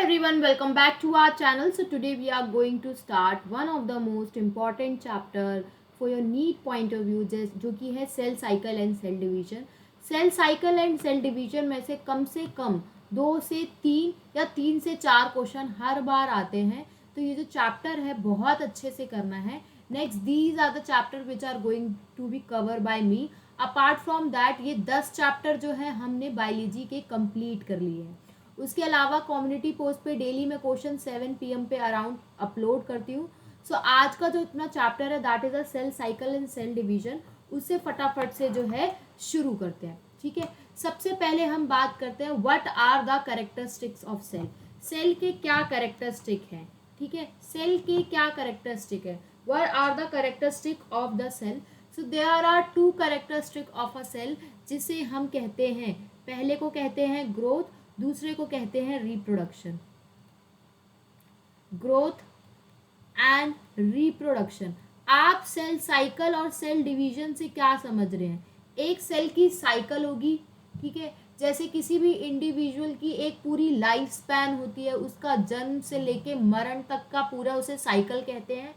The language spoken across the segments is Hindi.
everyone, welcome back to our channel. So today we are going to start one of the most important chapter for your NEET point of view, जो कि है cell cycle and cell division. Cell cycle and cell division में से कम 2 से 3 या 3 से 4 क्वेश्चन हर बार आते हैं. तो ये जो चैप्टर है बहुत अच्छे से करना है. Next, these are the chapter which are going to be cover by me. Apart from that ये 10 चैप्टर जो है हमने बायोलॉजी के कंप्लीट कर लिए हैं. उसके अलावा कम्युनिटी पोस्ट पे डेली मैं क्वेश्चन 7 PM पे अराउंड अपलोड करती हूँ. सो आज का जो इतना चैप्टर है that is a cell cycle and cell division. उससे फटाफट से जो है शुरू करते हैं. ठीक है, सबसे पहले हम बात करते हैं what are the characteristics of cell. Cell के क्या कैरेक्टरिस्टिक हैं. ठीक है, सेल के क्या कैरेक्टरिस्टिक है. What are the characteristic of the cell. So there are 2 characteristic of a cell, जिसे हम कहते हैं, पहले को कहते हैं ग्रोथ, दूसरे को कहते हैं रिप्रोडक्शन. Growth and reproduction. आप सेल साइकिल और सेल डिवीजन से क्या समझ रहे हैं. एक सेल की साइकिल होगी. ठीक है, जैसे किसी भी इंडिविजुअल की एक पूरी लाइफ स्पैन होती है, उसका जन्म से लेके मरण तक का पूरा उसे साइकिल कहते हैं.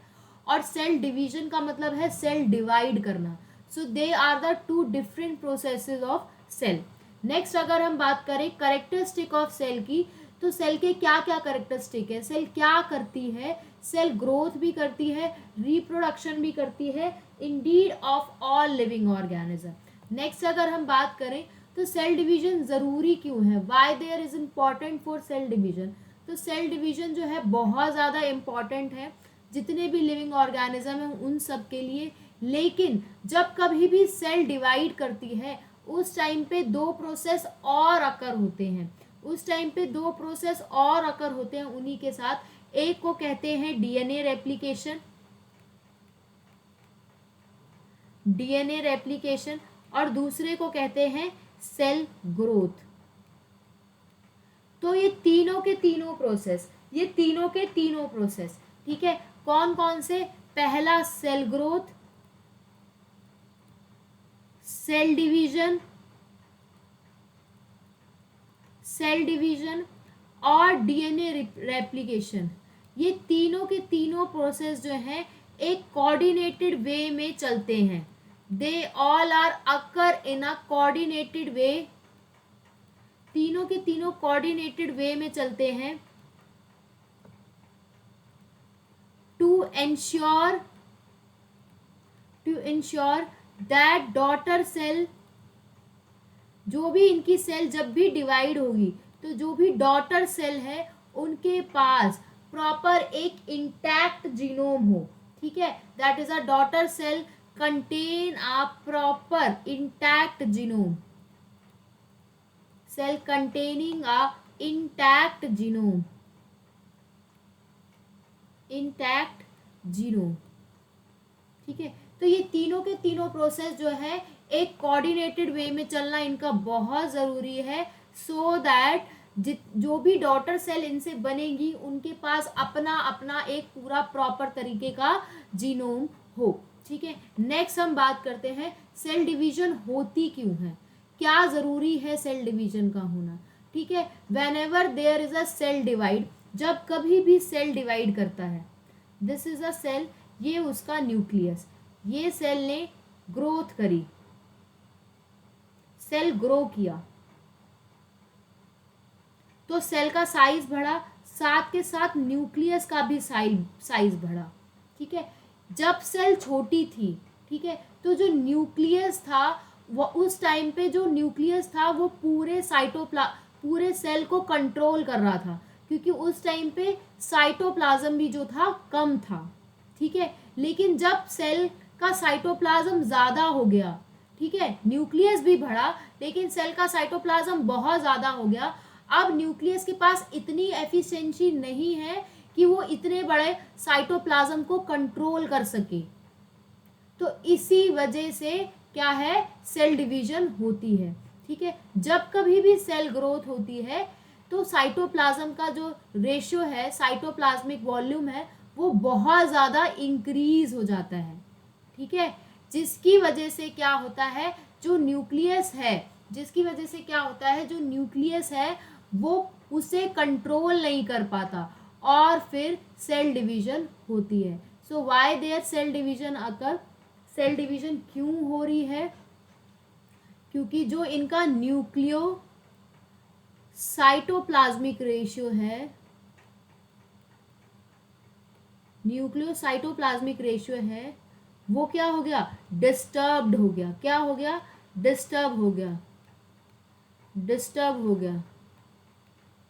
और सेल डिवीजन का मतलब है सेल डिवाइड करना. So they are the 2 different processes of cell. Next, अगर हम बात करें करेक्टरिस्टिक ऑफ सेल की, तो सेल के क्या क्या करेक्टरिस्टिक है. सेल क्या करती है. सेल ग्रोथ भी करती है, रिप्रोडक्शन भी करती है, Indeed of all living organism. Next, अगर हम बात करें तो सेल डिवीजन ज़रूरी क्यों है. Why there is important for cell division. तो सेल डिवीजन जो है बहुत ज़्यादा इम्पॉर्टेंट है जितने भी लिविंग ऑर्गेनिज्म हैं उन सब के लिए. लेकिन जब कभी भी सेल डिवाइड करती है उस टाइम पे 2 प्रोसेस और अकर होते हैं. उन्हीं के साथ. एक को कहते हैं डीएनए रेप्लिकेशन और दूसरे को कहते हैं सेल ग्रोथ. तो ये तीनों के तीनों प्रोसेस. ठीक है, कौन कौन से. पहला सेल ग्रोथ, सेल डिवीजन और डीएनए रेप्लिकेशन. ये तीनों के तीनों प्रोसेस जो हैं एक कोऑर्डिनेटेड वे में चलते हैं. They all are occur in a coordinated way. तीनों के तीनों कोऑर्डिनेटेड वे में चलते हैं to ensure that daughter cell, जो भी इनकी सेल जब भी डिवाइड होगी तो जो भी डॉटर सेल है उनके पास प्रॉपर एक इंटैक्ट जीनोम हो. ठीक है, that is a daughter cell contain a proper intact genome. Cell containing a intact genome. ठीक है, तो ये तीनों के तीनों प्रोसेस जो है एक कोऑर्डिनेटेड वे में चलना इनका बहुत ज़रूरी है. सो दैट जो भी डॉटर सेल इनसे बनेगी उनके पास अपना अपना एक पूरा प्रॉपर तरीके का जीनोम हो. ठीक है, नेक्स्ट हम बात करते हैं सेल डिवीजन होती क्यों है, क्या ज़रूरी है सेल डिवीजन का होना. ठीक है, whenever there is a cell divide, जब कभी भी सेल डिवाइड करता है, दिस इज अ सेल, ये उसका न्यूक्लियस. ये सेल ने ग्रोथ करी, सेल ग्रो किया तो सेल का साइज बढ़ा, साथ के साथ न्यूक्लियस का भी साइज बढ़ा. ठीक है, जब सेल छोटी थी, ठीक है, तो जो न्यूक्लियस था वो उस टाइम पे जो न्यूक्लियस था वो पूरे सेल को कंट्रोल कर रहा था, क्योंकि उस टाइम पे साइटोप्लाज्म भी जो था कम था. ठीक है, लेकिन जब सेल का साइटोप्लाज्म ज़्यादा हो गया, ठीक है, न्यूक्लियस भी बढ़ा लेकिन सेल का साइटोप्लाज्म बहुत ज़्यादा हो गया. अब न्यूक्लियस के पास इतनी एफिशिएंसी नहीं है कि वो इतने बड़े साइटोप्लाज्म को कंट्रोल कर सके. तो इसी वजह से क्या है, सेल डिवीजन होती है. ठीक है, जब कभी भी सेल ग्रोथ होती है तो साइटोप्लाज्म का जो रेशियो है, साइटोप्लाज्मिक वॉल्यूम है, वो बहुत ज़्यादा इंक्रीज हो जाता है. ठीक है, जिसकी वजह से क्या होता है, जो न्यूक्लियस है वो उसे कंट्रोल नहीं कर पाता और फिर सेल डिवीजन होती है. So why there cell division occur? Cell division क्यों हो रही है? क्योंकि जो इनका न्यूक्लियो साइटोप्लाज्मिक रेशियो है, न्यूक्लियोसाइटोप्लाज्मिक रेशियो है, वो क्या हो गया? डिस्टर्ब्ड हो गया. क्या हो गया? डिस्टर्ब हो गया. डिस्टर्ब हो गया.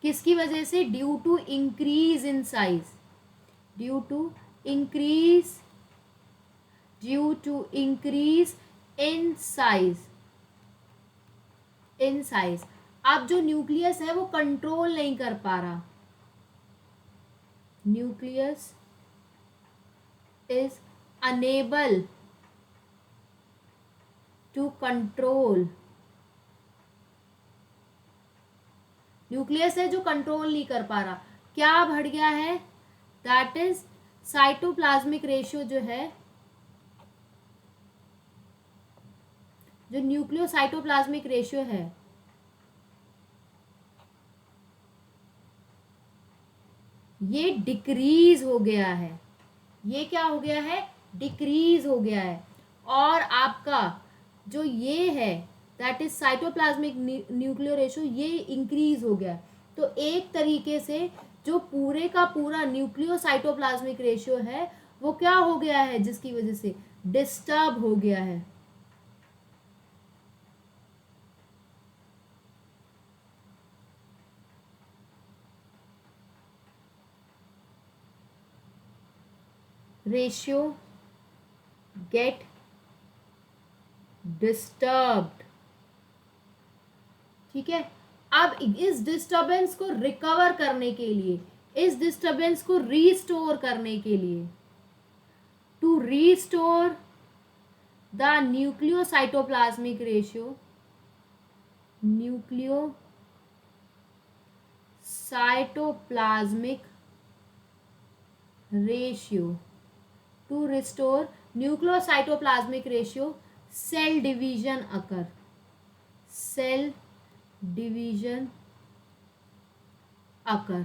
किसकी वजह से? Due to increase in size. Due to increase in size. In size. अब जो न्यूक्लियस है वो कंट्रोल नहीं कर पा रहा. Nucleus is unable to control. Nucleus है जो कंट्रोल नहीं कर पा रहा. क्या बढ़ गया है? दैट इज साइटोप्लाज्मिक रेशियो जो है, जो न्यूक्लियोसाइटोप्लाज्मिक रेशियो है, ये डिक्रीज हो गया है. ये क्या हो गया है? डिक्रीज हो गया है. और आपका जो ये है that is cytoplasmic nuclear ratio, ये इंक्रीज हो गया. तो एक तरीके से जो पूरे का पूरा न्यूक्लियोसाइटोप्लाज्मिक रेशियो है वो क्या हो गया है? जिसकी वजह से डिस्टर्ब हो गया है. Ratio get disturbed. ठीक है. अब इस डिस्टर्बेंस को रिकवर करने के लिए, इस डिस्टर्बेंस को रीस्टोर करने के लिए, to restore the nucleocytoplasmic ratio, nucleocytoplasmic ratio, to restore nucleocytoplasmic ratio, cell division occur. Cell division occur.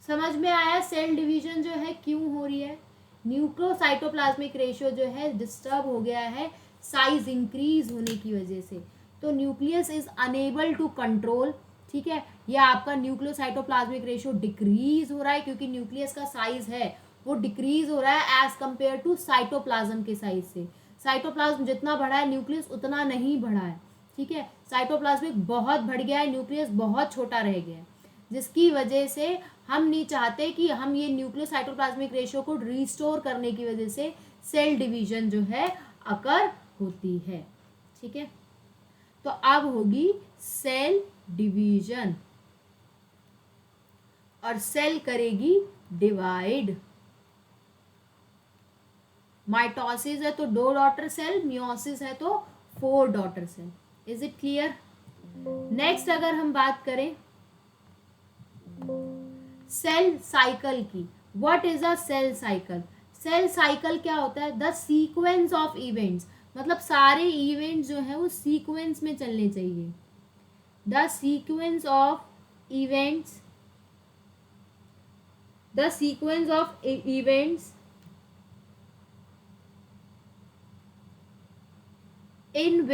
समझ में आया सेल डिवीजन जो है क्यों हो रही है? न्यूक्लियोसाइटोप्लाज्मिक रेशियो जो है डिस्टर्ब हो गया है साइज इंक्रीज होने की वजह से. तो nucleus is unable to control. ठीक है. या आपका न्यूक्लियोसाइटोप्लाज्मिक रेशियो डिक्रीज हो रहा है क्योंकि न्यूक्लियस का साइज है वो डिक्रीज हो रहा है एज कंपेयर टू साइटोप्लाज्म के साइज से. साइटोप्लाज्म जितना बढ़ा है न्यूक्लियस उतना नहीं बढ़ा है. ठीक है. साइटोप्लाज्मिक बहुत बढ़ गया है, न्यूक्लियस बहुत छोटा रह गया है, जिसकी वजह से हम नहीं चाहते कि हम ये न्यूक्लियोसाइटोप्लाज्मिक रेशियो को रिस्टोर करने की वजह से सेल डिवीजन जो है अकर होती है. ठीक है. तो अब होगी सेल डिवीजन और सेल करेगी डिवाइड. माइटोसिस है तो 2 डॉटर सेल, मियोसिस है तो 4 daughter cell. Is it clear? Next अगर हम बात करें सेल साइकिल की, what is a cell cycle? Cell cycle क्या होता है? The sequence of events. मतलब सारे इवेंट्स जो है वो सीक्वेंस में चलने चाहिए. The sequence of events, the sequence of events in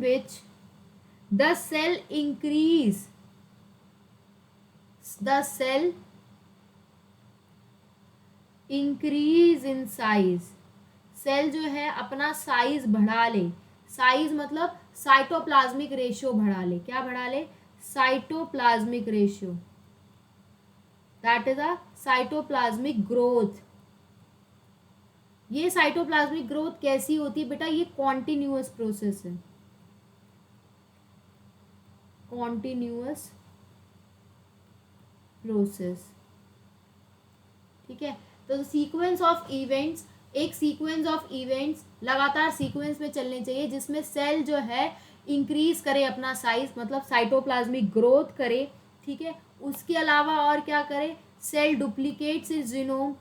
which the cell increase in size. Cell जो है अपना साइज बढ़ा ले. साइज मतलब साइटोप्लाज्मिक रेशियो बढ़ा ले. क्या बढ़ा ले? Cytoplasmic ratio. That is a cytoplasmic growth. ये साइटोप्लाज्मिक ग्रोथ कैसी होती है बेटा? ये कॉन्टिन्यूअस प्रोसेस है. Continuous process. ठीक है. तो सीक्वेंस ऑफ इवेंट्स, एक सीक्वेंस ऑफ इवेंट्स लगातार सीक्वेंस में चलने चाहिए जिसमें सेल जो है इंक्रीज करे अपना साइज, मतलब साइटोप्लाज्मिक ग्रोथ करे. ठीक है. उसके अलावा और क्या करे? Cell duplicates its genome.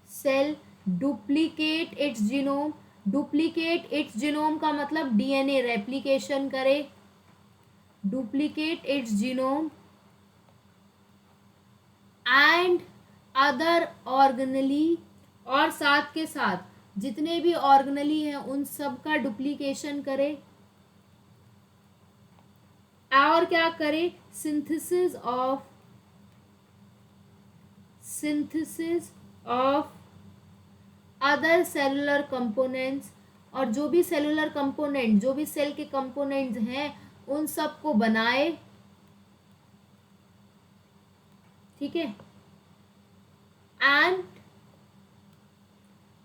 Cell duplicate its genome. Duplicate its genome का मतलब डीएनए रेप्लिकेशन करे, duplicate its genome and other organelle, और साथ के साथ जितने भी ऑर्गेनली हैं उन सब का डुप्लीकेशन करे, और क्या करे, synthesis of other cellular components, और जो भी सेलुलर कंपोनेंट, जो भी सेल के कंपोनेंट्स हैं उन सब को बनाए, ठीक है,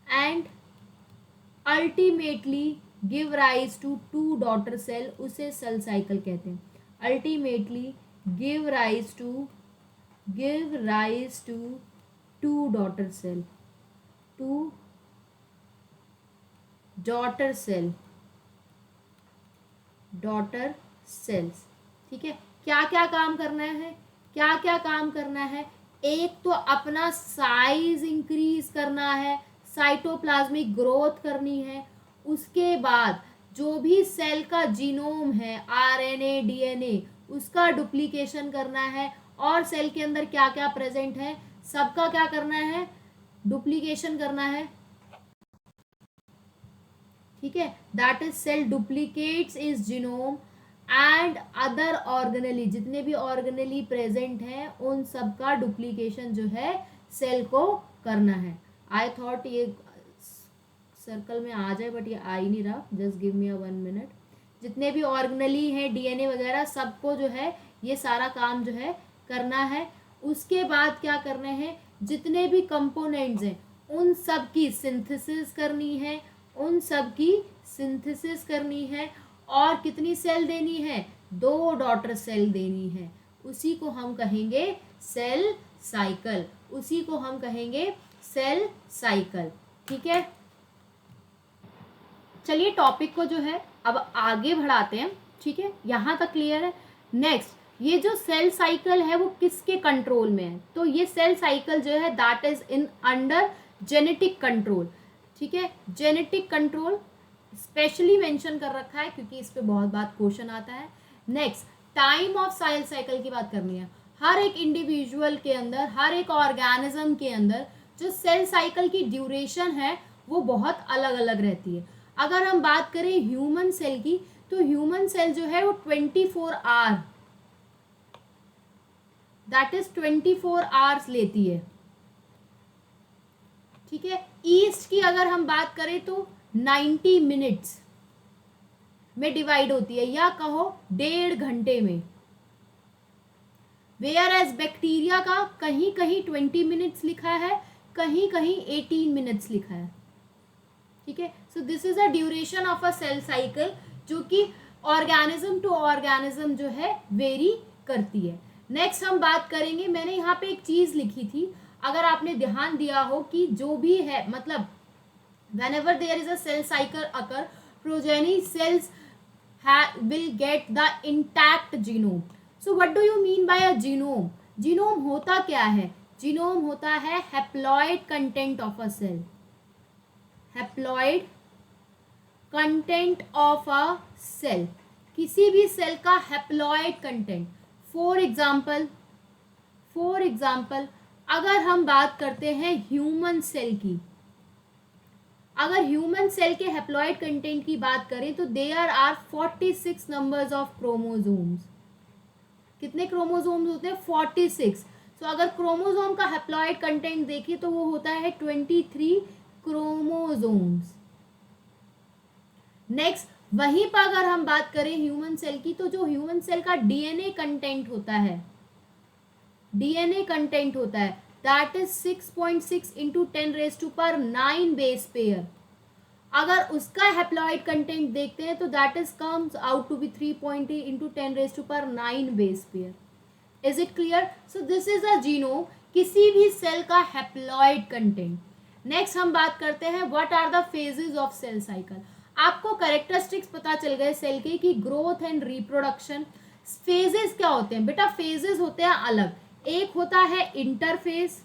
and ultimately give rise to two daughter cell, उसे सेल साइकिल कहते हैं। Ultimately give rise to two daughter cells, ठीक है। क्या क्या काम करना है, एक तो अपना साइज इंक्रीज करना है, साइटोप्लाज्मिक ग्रोथ करनी है, उसके बाद जो भी सेल का जीनोम है, आरएनए डीएनए, उसका डुप्लीकेशन करना है, और सेल के अंदर क्या क्या प्रेजेंट है सबका क्या करना है, डुप्लीकेशन करना है, ठीक है। That is cell duplicates is genome and other organelle, जितने भी ऑर्गेनली प्रेजेंट हैं उन सब का डुप्लीकेशन जो है सेल को करना है। आई थॉट ये सर्कल में आ जाए बट ये आ ही नहीं रहा, just give me a 1 minute. जितने भी ऑर्गेनली हैं डीएनए वगैरह सबको जो है ये सारा काम जो है करना है। उसके बाद क्या करने हैं, जितने भी कंपोनेंट्स हैं उन सब की सिंथेसिस करनी है, और कितनी सेल देनी है, 2 डॉटर सेल देनी है। उसी को हम कहेंगे सेल साइकिल, ठीक है। चलिए टॉपिक को जो है अब आगे बढ़ाते हैं, ठीक है, यहाँ तक क्लियर है। नेक्स्ट, ये जो सेल साइकिल है वो किसके कंट्रोल में है, तो ये सेल साइकिल जो है that is in under genetic control, ठीक है। जेनेटिक कंट्रोल स्पेशली मेंशन कर रखा है क्योंकि इस पे बहुत बार क्वेश्चन आता है। Next, time of cell cycle की बात करनी है। हर एक इंडिविजुअल के अंदर, हर एक ऑर्गेनिज्म के अंदर जो सेल साइकिल की ड्यूरेशन है वो बहुत अलग अलग रहती है। अगर हम बात करें ह्यूमन सेल की, तो ह्यूमन सेल जो है वो 24 आवर, दैट इज 24 आवर्स लेती है, ठीक है। ईस्ट की अगर हम बात करें तो 90 मिनट्स में डिवाइड होती है, या कहो 1.5 घंटे में। वेयर एज बैक्टीरिया का कहीं कहीं 20 मिनट्स लिखा है, कहीं कहीं 18 मिनट्स लिखा है, ठीक है। So this is a duration of a cell cycle जो कि ऑर्गेनिज्म टू ऑर्गेनिज्म जो है वेरी करती है। नेक्स्ट हम बात करेंगे, मैंने यहाँ पे एक चीज लिखी थी, अगर आपने ध्यान दिया हो कि जो भी है, मतलब whenever there is a cell cycle occur, progeny cells will get the intact genome. So what do you mean by a genome? genome होता क्या है, genome होता है haploid content of a cell, haploid content of a cell, किसी भी सेल का haploid content। फॉर एग्जाम्पल अगर हम बात करते हैं ह्यूमन सेल की, अगर ह्यूमन सेल के हैप्लॉइड कंटेंट की बात करें तो there are 46 numbers of chromosomes. कितने क्रोमोसोम्स होते हैं, 46। सो अगर क्रोमोसोम का हैप्लॉइड कंटेंट देखिए तो वो होता है 23 क्रोमोसोम्स। नेक्स्ट, वहीं पर अगर हम बात करें ह्यूमन सेल की, तो जो ह्यूमन सेल का डीएनए कंटेंट होता है that is 6.6 into 10⁻⁹ base pair. अगर उसका हैप्लॉइड कंटेंट देखते हैं तो that is comes out to be 3.8 into 10⁻⁹ base pair. Is it clear? So this is a genome, किसी भी सेल का हैप्लॉइड कंटेंट। नेक्स्ट हम बात करते हैं what are the phases of cell cycle. आपको कैरेक्टरिस्टिक्स पता चल गए सेल के कि ग्रोथ एंड रिप्रोडक्शन। फेजेस क्या होते हैं बेटा, फेजेस होते हैं अलग, एक होता है इंटरफेज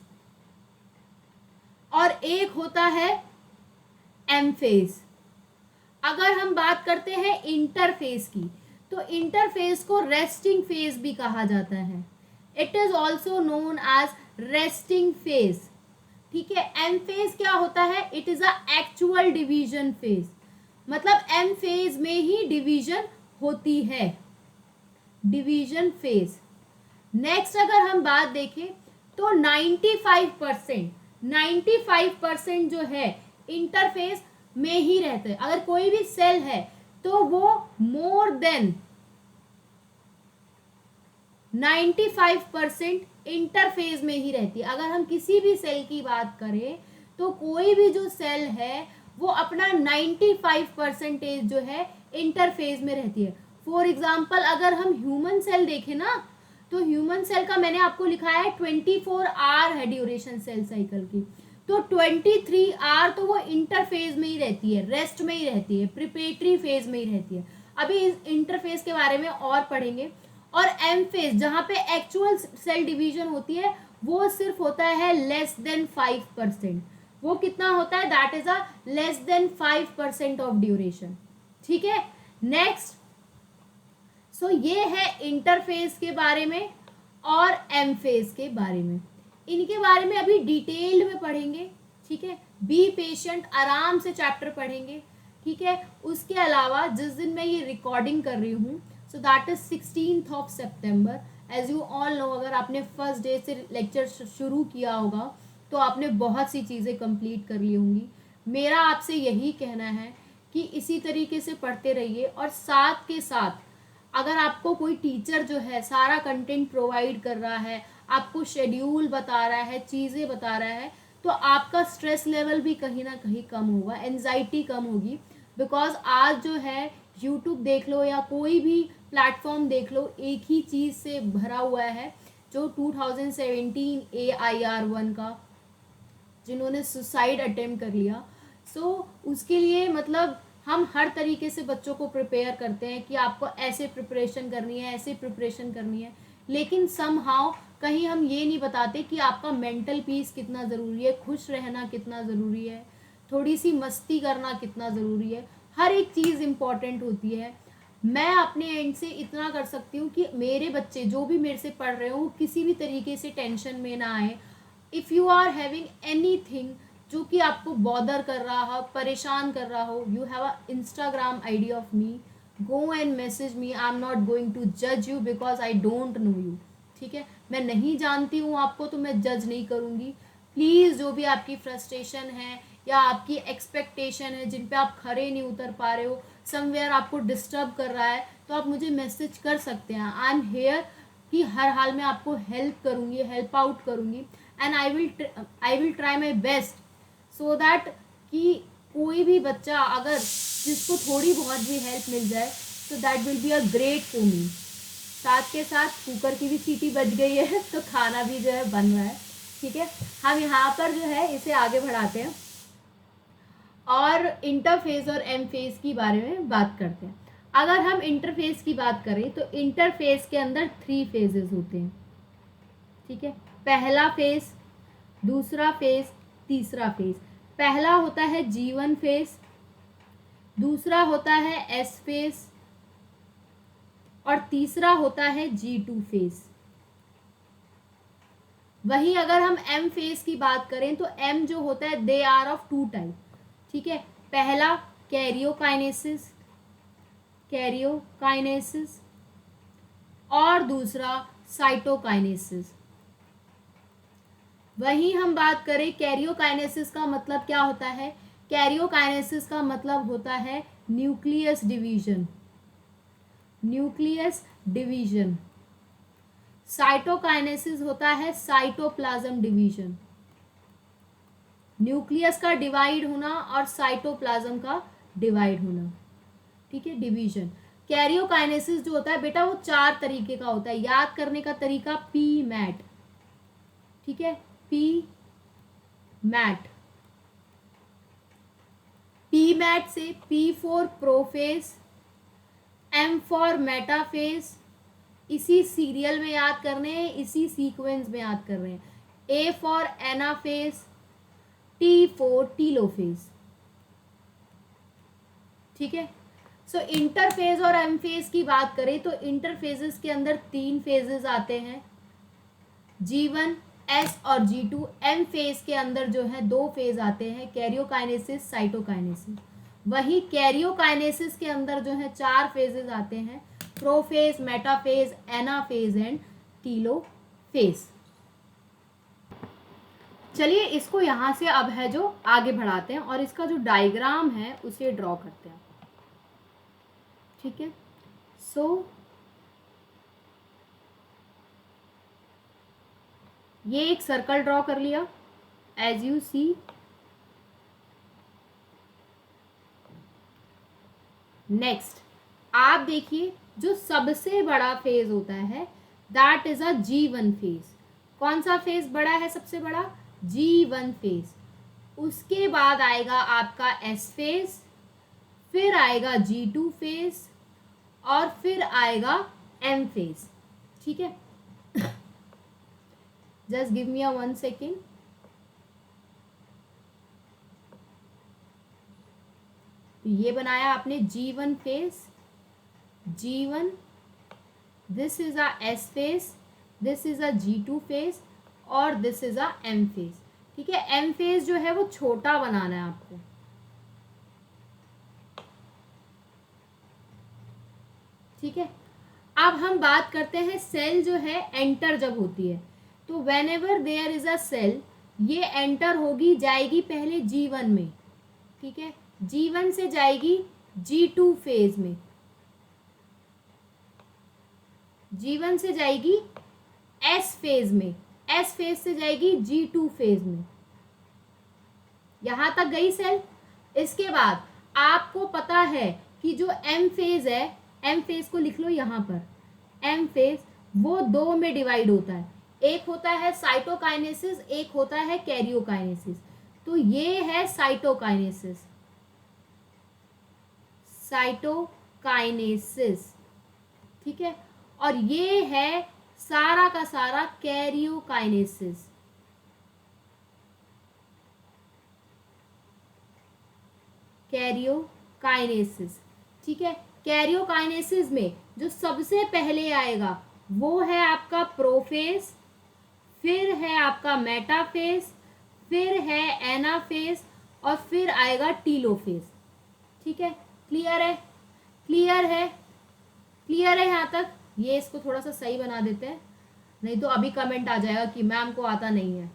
और एक होता है एम फेज। अगर हम बात करते हैं इंटरफेस की, तो इंटरफेस को रेस्टिंग फेज भी कहा जाता है। It is also known as resting phase. ठीक है, एम फेज क्या होता है? It is a actual division phase, मतलब एम फेज में ही डिवीजन होती है, डिवीजन फेज। नेक्स्ट अगर हम बात देखें तो 95% जो है इंटरफेस में ही रहते हैं। अगर कोई भी सेल है तो वो मोर देन 95% इंटरफेस में ही रहती है। अगर हम किसी भी सेल की बात करें तो कोई भी जो सेल है वो अपना 95% जो है इंटरफेस में रहती है। फॉर एग्जाम्पल अगर हम ह्यूमन सेल देखें ना, तो ह्यूमन सेल का मैंने आपको लिखा है 24 आवर है ड्यूरेशन सेल साइकिल की, तो 23 आवर तो वो इंटरफेज में ही रहती है, रेस्ट में ही रहती है, प्रिपरेटरी फेज में ही रहती है। अभी इस इंटरफेस के बारे में और पढ़ेंगे। और एम फेज जहां पे एक्चुअल सेल डिवीजन होती है वो सिर्फ होता है लेस देन 5%। वो कितना होता है? That is a less than 5% of duration. ठीक है, नेक्स्ट। सो ये है इंटरफेस के बारे में और एम फेज के बारे में। इनके बारे में अभी डिटेल में पढ़ेंगे। ठीक है, बी पेशेंट, आराम से चैप्टर पढ़ेंगे। ठीक है, उसके अलावा जिस दिन मैं ये रिकॉर्डिंग कर रही हूँ, so that is 16th of सितंबर। एज यू ऑल नो, अगर आपने फर्स्ट डे से लेक्चर शुरू किया होगा तो आपने बहुत सी चीज़ें कंप्लीट कर ली होंगी। मेरा आपसे यही कहना है कि इसी तरीके से पढ़ते रहिए, और साथ के साथ अगर आपको कोई टीचर जो है सारा कंटेंट प्रोवाइड कर रहा है, आपको शेड्यूल बता रहा है, चीज़ें बता रहा है, तो आपका स्ट्रेस लेवल भी कहीं ना कहीं कम होगा, एंजाइटी कम होगी। बिकॉज आज जो है यूट्यूब देख लो या कोई भी प्लेटफॉर्म देख लो, एक ही चीज़ से भरा हुआ है, जो 2017 AIR1 का जिन्होंने सुसाइड अटेम्प्ट कर लिया। सो उसके लिए मतलब हम हर तरीके से बच्चों को प्रिपेयर करते हैं कि आपको ऐसे प्रिपरेशन करनी है, ऐसे प्रिपरेशन करनी है, लेकिन समहाउ कहीं हम ये नहीं बताते कि आपका मेंटल पीस कितना ज़रूरी है, खुश रहना कितना ज़रूरी है, थोड़ी सी मस्ती करना कितना ज़रूरी है। हर एक चीज़ इम्पॉर्टेंट होती है। मैं अपने एंड से इतना कर सकती हूँ कि मेरे बच्चे जो भी मेरे से पढ़ रहे हो वो किसी भी तरीके से टेंशन में ना आए। If you are having anything जो कि आपको बॉदर कर रहा हो, परेशान कर रहा हो, you have a Instagram ID of me, go and message me. I am not going to जज you because I don't know you. ठीक है, मैं नहीं जानती हूँ आपको तो मैं जज नहीं करूँगी। प्लीज़ जो भी आपकी फ्रस्ट्रेशन है या आपकी एक्सपेक्टेशन है जिन पे आप खरे नहीं उतर पा रहे हो, समवेयर आपको डिस्टर्ब कर रहा है, तो आप मुझे मैसेज कर सकते हैं। आई एम हेयर कि हर हाल में आपको हेल्प करूँगी, हेल्प आउट करूँगी, and I will try my best so that कि कोई भी बच्चा अगर जिसको थोड़ी बहुत भी हेल्प मिल जाए तो that will be a great for me. साथ के साथ कुकर की भी सीटी बज गई है तो खाना भी जो है बन रहा है। ठीक है, हम यहाँ पर जो है इसे आगे बढ़ाते हैं और इंटरफेस और एम फेज की बारे में बात करते हैं। अगर हम इंटरफेस की बात करें तो इंटरफेस के अंदर 3 फेजेस होते हैं। ठीक है, पहला फेज, दूसरा फेज, तीसरा फेज। पहला होता है G1 फेज, दूसरा होता है S फेज और तीसरा होता है G2 फेज। वही अगर हम M फेज की बात करें तो M जो होता है दे आर ऑफ 2 टाइप। ठीक है, पहला कैरियोकाइनेसिस, कैरियोकाइनेसिस और दूसरा साइटोकाइनेसिस। वहीं हम बात करें कैरियोकाइनेसिस का मतलब क्या होता है? कैरियोकाइनेसिस का मतलब होता है nucleus division, nucleus division. Cytokinesis होता है साइटोप्लाज्म डिवीजन, न्यूक्लियस का डिवाइड होना और साइटोप्लाज्म का डिवाइड होना। ठीक है, डिवीजन। कैरियोकाइनेसिस जो होता है बेटा वो 4 तरीके का होता है, याद करने का तरीका पी मैट। ठीक है, पी मैट, पी मैट से P for prophase, M for metaphase, इसी सीरियल में याद करने हैं, इसी सीक्वेंस में याद कर रहे हैं। A for anaphase, T for telophase. ठीक है। सो इंटरफेज और एम फेज की बात करें तो इंटरफेजेस के अंदर 3 फेजेस आते हैं, G1, S और G2। एम फेज के अंदर जो है 2 फेज आते हैं, कैरियोकाइनेसिस, साइटोकाइनेसिस। वही कैरियोकाइनेसिस के अंदर जो है 4 फेजेस आते हैं, prophase, metaphase, anaphase and telophase. चलिए इसको यहाँ से अब है जो आगे बढ़ाते हैं और इसका जो डायग्राम है उसे ड्रॉ करते हैं। ठीक है, सो ये एक सर्कल ड्रॉ कर लिया एज यू सी। नेक्स्ट आप देखिए जो सबसे बड़ा फेज होता है that is a G1 phase. कौन सा फेज बड़ा है सबसे बड़ा? G1 phase. उसके बाद आएगा आपका S फेज, फिर आएगा G2 फेज और फिर आएगा M फेज। ठीक है, just give me a 1 second. ये बनाया आपने G1 phase, G1, this is a S phase, this is a G2 phase और this is a M phase. ठीक है, M फेज जो है वो छोटा बनाना है आपको। ठीक है, अब हम बात करते हैं सेल जो है एंटर जब होती है तो whenever there is a cell, ये एंटर होगी, जाएगी पहले G1 में। ठीक है, G1 से जाएगी G2 फेज में, G1 से जाएगी S फेज में, S फेज से जाएगी G2 फेज में। यहां तक गई सेल। इसके बाद आपको पता है कि जो M फेज है, M फेज को लिख लो यहां पर, M फेज वो 2 में डिवाइड होता है, एक होता है साइटोकाइनेसिस, एक होता है कैरियोकाइनेसिस। तो ये है साइटोकाइनेसिस, साइटोकाइनेसिस। ठीक है, और ये है सारा का सारा कैरियोकाइनेसिस। कैरियोकाइनेसिस। ठीक है, कैरियोकाइनेसिस में जो सबसे पहले आएगा वो है आपका प्रोफेज, फिर है आपका मेटाफेज, फिर है एनाफेज और फिर आएगा टीलोफेज। ठीक है, क्लियर है? क्लियर है? क्लियर है यहाँ तक? ये इसको थोड़ा सा सही बना देते हैं, नहीं तो अभी कमेंट आ जाएगा कि मैम को आता नहीं है।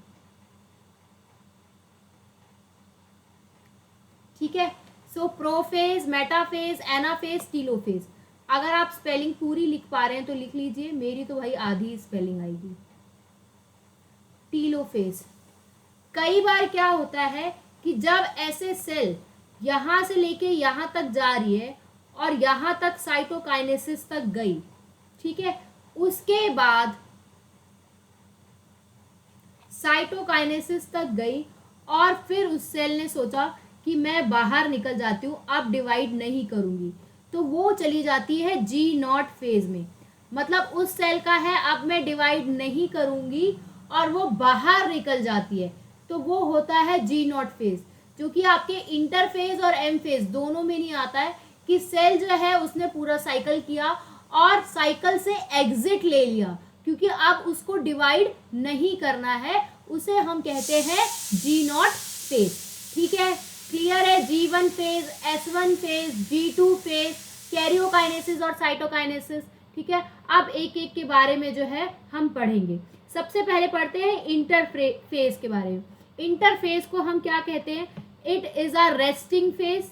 ठीक है, सो प्रोफेज, मेटाफेज, एनाफेज, टीलोफेज। अगर आप स्पेलिंग पूरी लिख पा रहे हैं तो लिख लीजिए, मेरी तो भाई आधी स्पेलिंग आएगी। टीलोफेज। कई बार क्या होता है कि जब ऐसे सेल यहां से लेके यहां तक जा रही है और यहां तक साइटोकाइनेसिस तक गई, ठीक है, उसके बाद साइटोकाइनेसिस तक गई और फिर उस सेल ने सोचा कि मैं बाहर निकल जाती हूँ, अब डिवाइड नहीं करूंगी, तो वो चली जाती है G0 फेज में। मतलब उस सेल का है अब मैं डिवाइड नहीं करूंगी और वो बाहर निकल जाती है, तो वो होता है G0 फेज, जो कि आपके इंटरफेज और एम फेज दोनों में नहीं आता है कि सेल जो है उसने पूरा साइकिल किया और साइकिल से एग्जिट ले लिया, क्योंकि अब उसको डिवाइड नहीं करना है, उसे हम कहते हैं G0 फेज। ठीक है, क्लियर है? G1 phase, S1 phase, G2 phase, karyokinesis और साइटोकाइनेसिस। ठीक है, अब एक एक के बारे में जो है हम पढ़ेंगे। सबसे पहले पढ़ते हैं इंटरफेज के बारे में। इंटरफेज को हम क्या कहते हैं? It is a resting phase.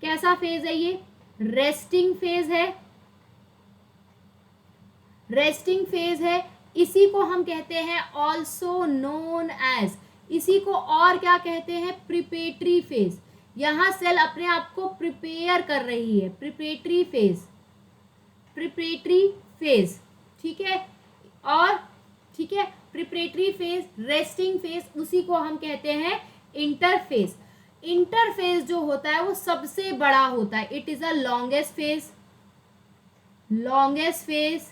कैसा फेज है ये? रेस्टिंग फेज है, रेस्टिंग फेज है। इसी को हम कहते हैं ऑल्सो नोन एज, इसी को और क्या कहते हैं? Preparatory phase. यहां सेल अपने आप को प्रिपेयर कर रही है, प्रिपेटरी फेज, प्रिपेटरी फेज। ठीक है, और ठीक है, प्रिपरेटरी फेज, रेस्टिंग फेज, उसी को हम कहते हैं इंटरफेज। इंटरफेज जो होता है वो सबसे बड़ा होता है, it is a longest phase, longest phase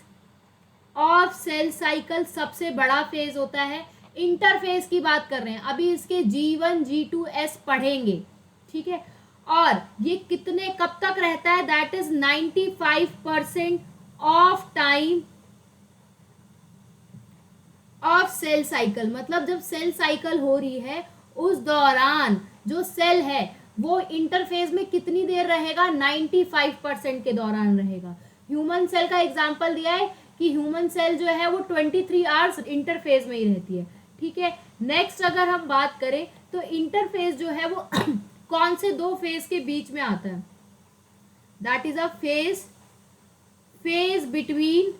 of cell cycle, सबसे बड़ा फेज होता है। इंटरफेज की बात कर रहे हैं, अभी इसके G1, G2, S पढ़ेंगे। ठीक है, और ये कितने कब तक रहता है, that is 95% of time of cell cycle. मतलब जब सेल साइकिल हो रही है उस दौरान जो सेल है वो इंटरफेज में कितनी देर रहेगा, 95% के दौरान रहेगा। ह्यूमन सेल का एग्जांपल दिया है कि ह्यूमन सेल जो है वो 23 आवर्स इंटरफेज में ही रहती है। ठीक है, नेक्स्ट अगर हम बात करें तो इंटरफेज जो है वो कौन से दो फेज के बीच में आता है, that is a phase between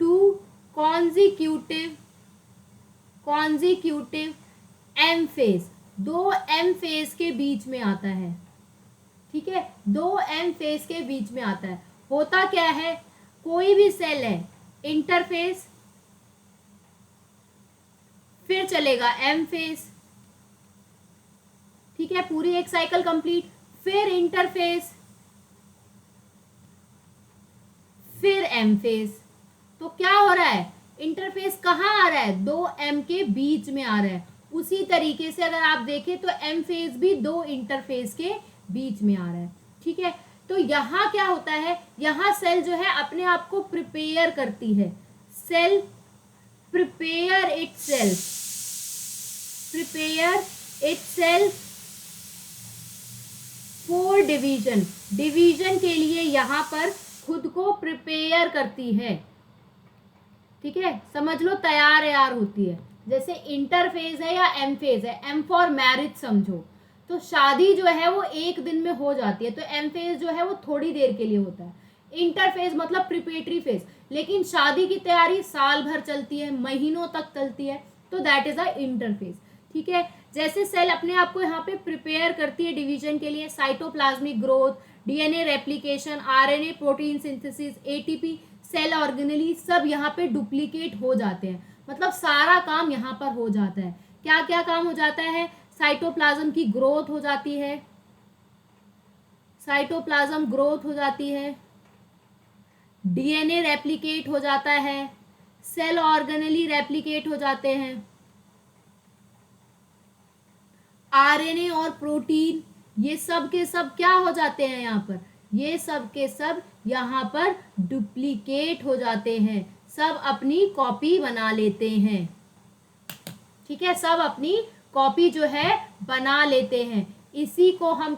two consecutive M phase, दो एम फेज के बीच में आता है। ठीक है, दो एम फेज के बीच में आता है। होता क्या है, कोई भी सेल है, इंटरफेज, फिर चलेगा एम फेज। ठीक है, पूरी एक साइकिल कंप्लीट, फिर इंटरफेज, फिर एम फेज। तो क्या हो रहा है, इंटरफेस कहाँ आ रहा है, दो एम के बीच में आ रहा है। उसी तरीके से अगर आप देखें तो एम फेज भी दो इंटरफेस के बीच में आ रहा है। ठीक है, तो यहाँ क्या होता है, यहाँ सेल जो है अपने आप को प्रिपेयर करती है। Cell prepare itself for division के लिए यहाँ पर खुद को प्रिपेयर करती है। ठीक है, समझ लो तैयार यार होती है। जैसे इंटरफेज है या एम फेज है, एम फॉर मैरिज समझो, तो शादी जो है वो एक दिन में हो जाती है, तो एम फेज जो है वो थोड़ी देर के लिए होता है। इंटरफेज मतलब प्रिपरेटरी फेज, लेकिन शादी की तैयारी साल भर चलती है, महीनों तक चलती है, तो दैट इज अ इंटरफेज। ठीक है, जैसे सेल अपने आप को यहाँ पे प्रिपेयर करती है डिवीजन के लिए, cytoplasmic growth, DNA replication, RNA protein synthesis, ATP, cell organelle, सब यहाँ पे डुप्लीकेट हो जाते हैं। मतलब सारा काम यहाँ पर हो जाता है। क्या क्या काम हो जाता है, साइटोप्लाज्म की ग्रोथ हो जाती है, साइटोप्लाज्म ग्रोथ हो जाती है, डीएनए रेप्लिकेट हो जाता है, सेल ऑर्गेनली रेप्लिकेट हो जाते हैं, आरएनए और प्रोटीन ये सब के सब क्या हो जाते हैं यहाँ पर, ये सब के सब यहाँ पर डुप्लीकेट हो जाते हैं, सब अपनी कॉपी बना लेते हैं। ठीक है, सब अपनी कॉपी जो है बना लेते हैं। इसी को हम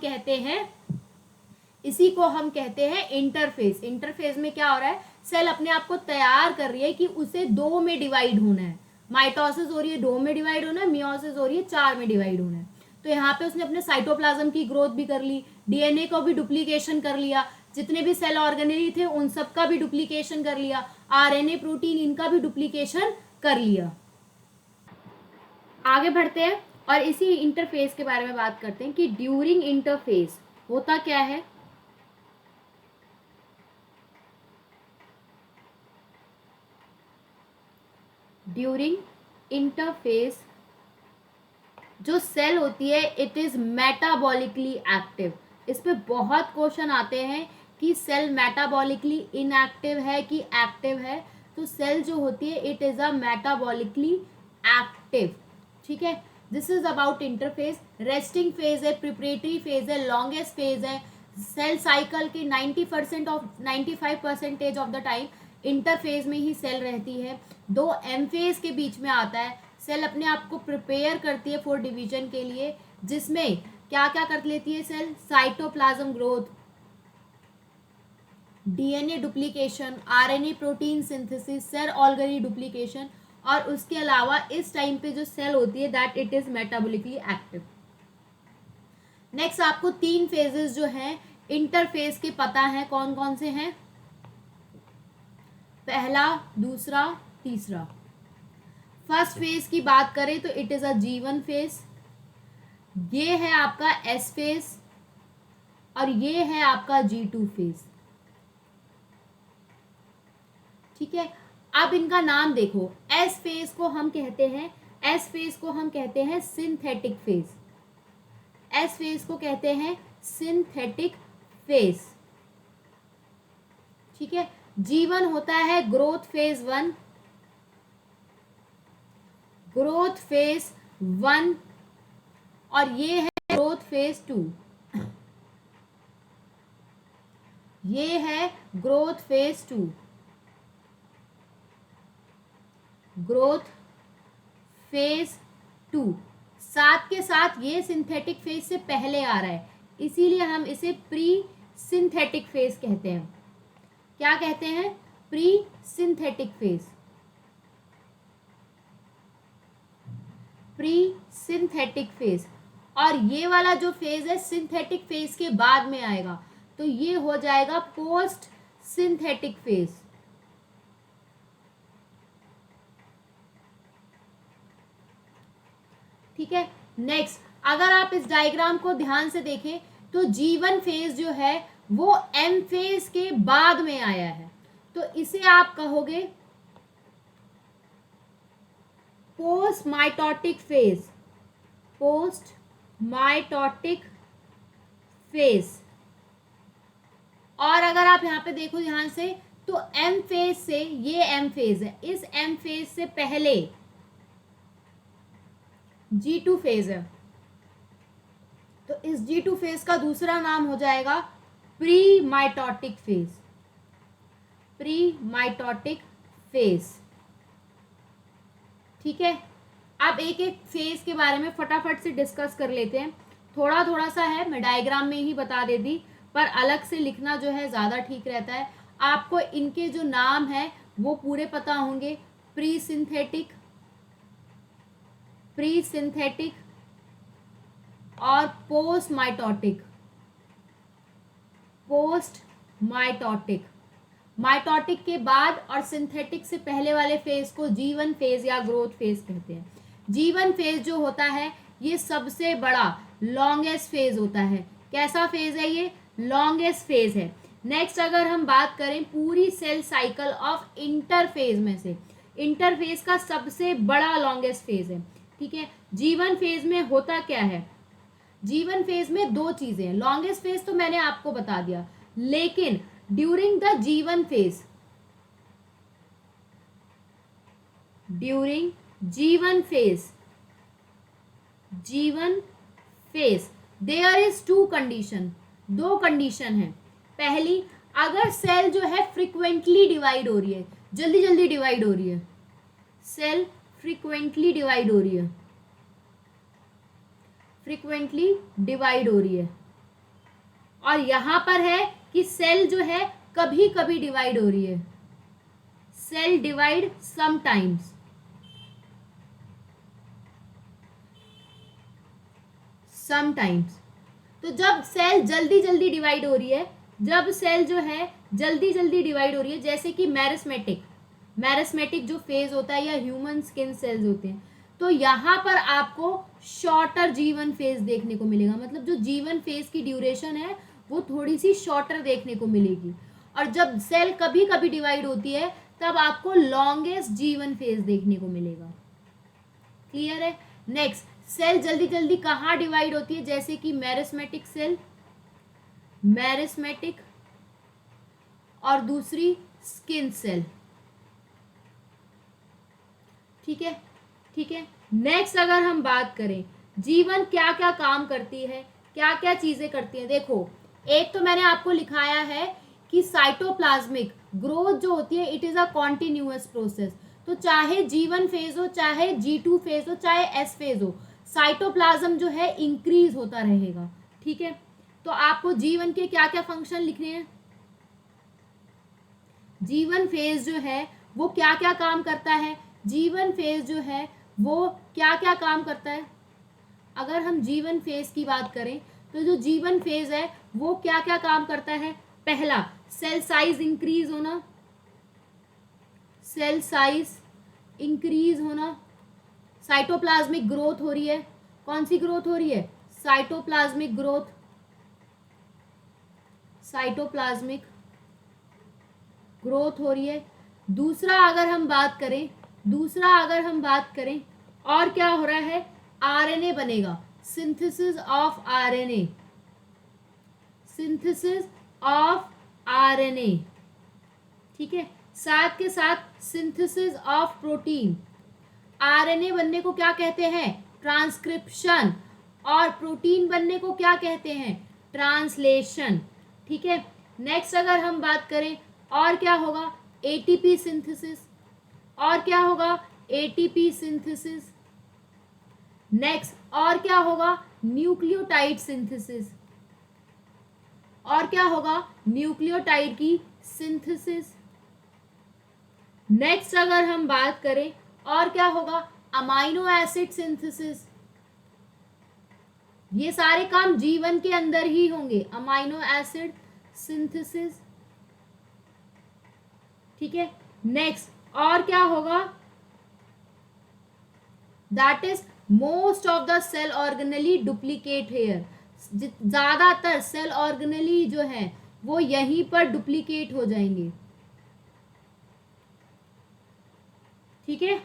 कहते हैं इंटरफेस। इंटरफेस में क्या हो रहा है, सेल अपने आप को तैयार कर रही है कि उसे दो में डिवाइड होना है। माइटोसिस हो रही है, दो में डिवाइड होना है, मियोसिस हो रही है, चार में डिवाइड होना है। तो यहाँ पे उसने अपने साइटोप्लाज्म की ग्रोथ भी कर ली, डीएनए को भी डुप्लीकेशन कर लिया, जितने भी सेल ऑर्गेनेली थे उन सब का भी डुप्लीकेशन कर लिया, आरएनए प्रोटीन इनका भी डुप्लीकेशन कर लिया। आगे बढ़ते हैं और इसी इंटरफेस के बारे में बात करते हैं कि ड्यूरिंग इंटरफेस होता क्या है। ड्यूरिंग इंटरफेस जो सेल होती है इट इज मेटाबॉलिकली एक्टिव। इस पे बहुत क्वेश्चन आते हैं कि सेल मेटाबॉलिकली इनएक्टिव है कि एक्टिव है। तो सेल जो होती है it is a metabolically active. ठीक है, this is about interface. Resting phase है, प्रिपरेटरी फेज है, लॉन्गेस्ट फेज है। सेल साइकिल के 95% ऑफ द टाइम इंटरफेज में ही सेल रहती है। दो एम फेज के बीच में आता है। सेल अपने आप को प्रिपेयर करती है फॉर डिवीजन के लिए, जिसमें क्या क्या कर लेती है cell, cytoplasm growth, DNA duplication, RNA protein synthesis, cell organelle duplication, और उसके अलावा इस टाइम पे जो सेल होती है that it is metabolically active. Next आपको तीन फेजेस जो हैं इंटरफेस के पता है, कौन कौन से हैं, पहला, दूसरा, तीसरा। फर्स्ट फेज की बात करें तो it is a G1 phase, ये है आपका S फेज, और ये है आपका G2 फेज। ठीक है, अब इनका नाम देखो। S फेज को हम कहते हैं सिंथेटिक फेज। S फेज को कहते हैं सिंथेटिक फेज। ठीक है, G1 होता है ग्रोथ फेज 1, और ये है ग्रोथ फेज 2, ये है ग्रोथ फेज 2, ग्रोथ फेज 2। साथ के साथ ये सिंथेटिक फेज से पहले आ रहा है, इसीलिए हम इसे प्री सिंथेटिक फेज कहते हैं। क्या कहते हैं? Pre synthetic phase, pre synthetic phase. और ये वाला जो फेज है सिंथेटिक फेज के बाद में आएगा, तो ये हो जाएगा पोस्ट सिंथेटिक फेज। ठीक है। नेक्स्ट, अगर आप इस डायग्राम को ध्यान से देखें तो G1 फेज जो है वो M फेज के बाद में आया है, तो इसे आप कहोगे post mitotic phase, post mitotic phase. और अगर आप यहां पे देखो ध्यान से, तो M फेज से, ये M फेज है, इस M फेज से पहले G2 फेज है, तो इस G2 फेज का दूसरा नाम हो जाएगा pre mitotic phase, pre mitotic phase. ठीक है। अब एक एक फेज के बारे में फटाफट से डिस्कस कर लेते हैं। थोड़ा थोड़ा सा है, मैं डायग्राम में ही बता देती, पर अलग से लिखना जो है ज़्यादा ठीक रहता है। आपको इनके जो नाम है वो पूरे पता होंगे, प्री सिंथेटिक, प्री सिंथेटिक और post mitotic, post mitotic. Mitotic के बाद और सिंथेटिक से पहले वाले फेज को G1 फेज या ग्रोथ फेज कहते हैं। G1 फेज जो होता है ये सबसे बड़ा लॉन्गेस्ट फेज होता है। कैसा फेज है ये? लॉन्गेस्ट फेज है। नेक्स्ट, अगर हम बात करें पूरी सेल साइकिल ऑफ इंटरफेज में से, इंटरफेज का सबसे बड़ा लॉन्गेस्ट फेज है। ठीक है। G1 फेज में होता क्या है? G1 फेज में दो चीजें हैं। लॉन्गेस्ट फेज तो मैंने आपको बता दिया, लेकिन during the G1 phase, during G1 phase, G1 phase there is two condition, दो कंडीशन है। पहली, अगर सेल जो है फ्रिक्वेंटली डिवाइड हो रही है, जल्दी जल्दी डिवाइड हो रही है, सेल फ्रिक्वेंटली डिवाइड हो रही है, फ्रिक्वेंटली डिवाइड हो रही है। और यहां पर है कि सेल जो है कभी कभी डिवाइड हो रही है, सेल डिवाइड समटाइम्स, समटाइम्स। तो जब सेल जल्दी जल्दी डिवाइड हो रही है, जब सेल जो है जल्दी जल्दी डिवाइड हो रही है, जैसे कि मैरिस्मेटिक, मैरिस्मेटिक जो फेज होता है या ह्यूमन स्किन सेल्स होते हैं, तो यहाँ पर आपको शॉर्टर G1 फेज देखने को मिलेगा। मतलब जो G1 फेज की ड्यूरेशन है वो थोड़ी सी शॉर्टर देखने को मिलेगी। और जब सेल कभी कभी डिवाइड होती है तब आपको लॉन्गेस्ट G1 फेज देखने को मिलेगा। क्लियर है? नेक्स्ट, सेल जल्दी जल्दी कहाँ डिवाइड होती है? जैसे कि मैरिस्मेटिक सेल, मैरिस्मेटिक, और दूसरी स्किन सेल। ठीक है, ठीक है। नेक्स्ट, अगर हम बात करें G1 क्या क्या काम करती है, क्या क्या चीजें करती है, देखो एक तो मैंने आपको लिखाया है कि साइटोप्लाज्मिक ग्रोथ जो होती है it is a continuous process. तो चाहे G1 फेज हो, चाहे G2 फेज हो, चाहे S फेज हो, साइटोप्लाज्म जो है इंक्रीज होता रहेगा। ठीक है। तो आपको G1 के क्या क्या फंक्शन लिखने हैं? G1 फेज जो है वो क्या क्या काम करता है? G1 फेज जो है वो क्या क्या काम करता है? अगर हम G1 फेज की बात करें तो जो G1 फेज है वो क्या क्या काम करता है? पहला, सेल साइज इंक्रीज होना, सेल साइज इंक्रीज होना, साइटोप्लाज्मिक ग्रोथ हो रही है। कौन सी ग्रोथ हो रही है? साइटोप्लाज्मिक ग्रोथ, साइटोप्लाज्मिक ग्रोथ हो रही है। दूसरा अगर हम बात करें, दूसरा अगर हम बात करें और क्या हो रहा है? आरएनए बनेगा, synthesis of RNA, synthesis of RNA. ठीक है। साथ के साथ सिंथेसिस ऑफ प्रोटीन। आरएनए बनने को क्या कहते हैं? ट्रांसक्रिप्शन। और प्रोटीन बनने को क्या कहते हैं, ट्रांसलेशन। ठीक है, नेक्स्ट अगर हम बात करें और क्या होगा, एटीपी सिंथेसिस। और क्या होगा, एटीपी सिंथेसिस। नेक्स्ट और क्या होगा, न्यूक्लियोटाइड सिंथेसिस। और क्या होगा, न्यूक्लियोटाइड की सिंथेसिस। नेक्स्ट अगर हम बात करें और क्या होगा, अमाइनो एसिड सिंथेसिस। ये सारे काम जीवन के अंदर ही होंगे, अमाइनो एसिड सिंथेसिस। ठीक है, नेक्स्ट और क्या होगा, that is most of the cell organelle duplicate here. ज्यादातर सेल ऑर्गेनली जो है वो यहीं पर डुप्लीकेट हो जाएंगे। ठीक है,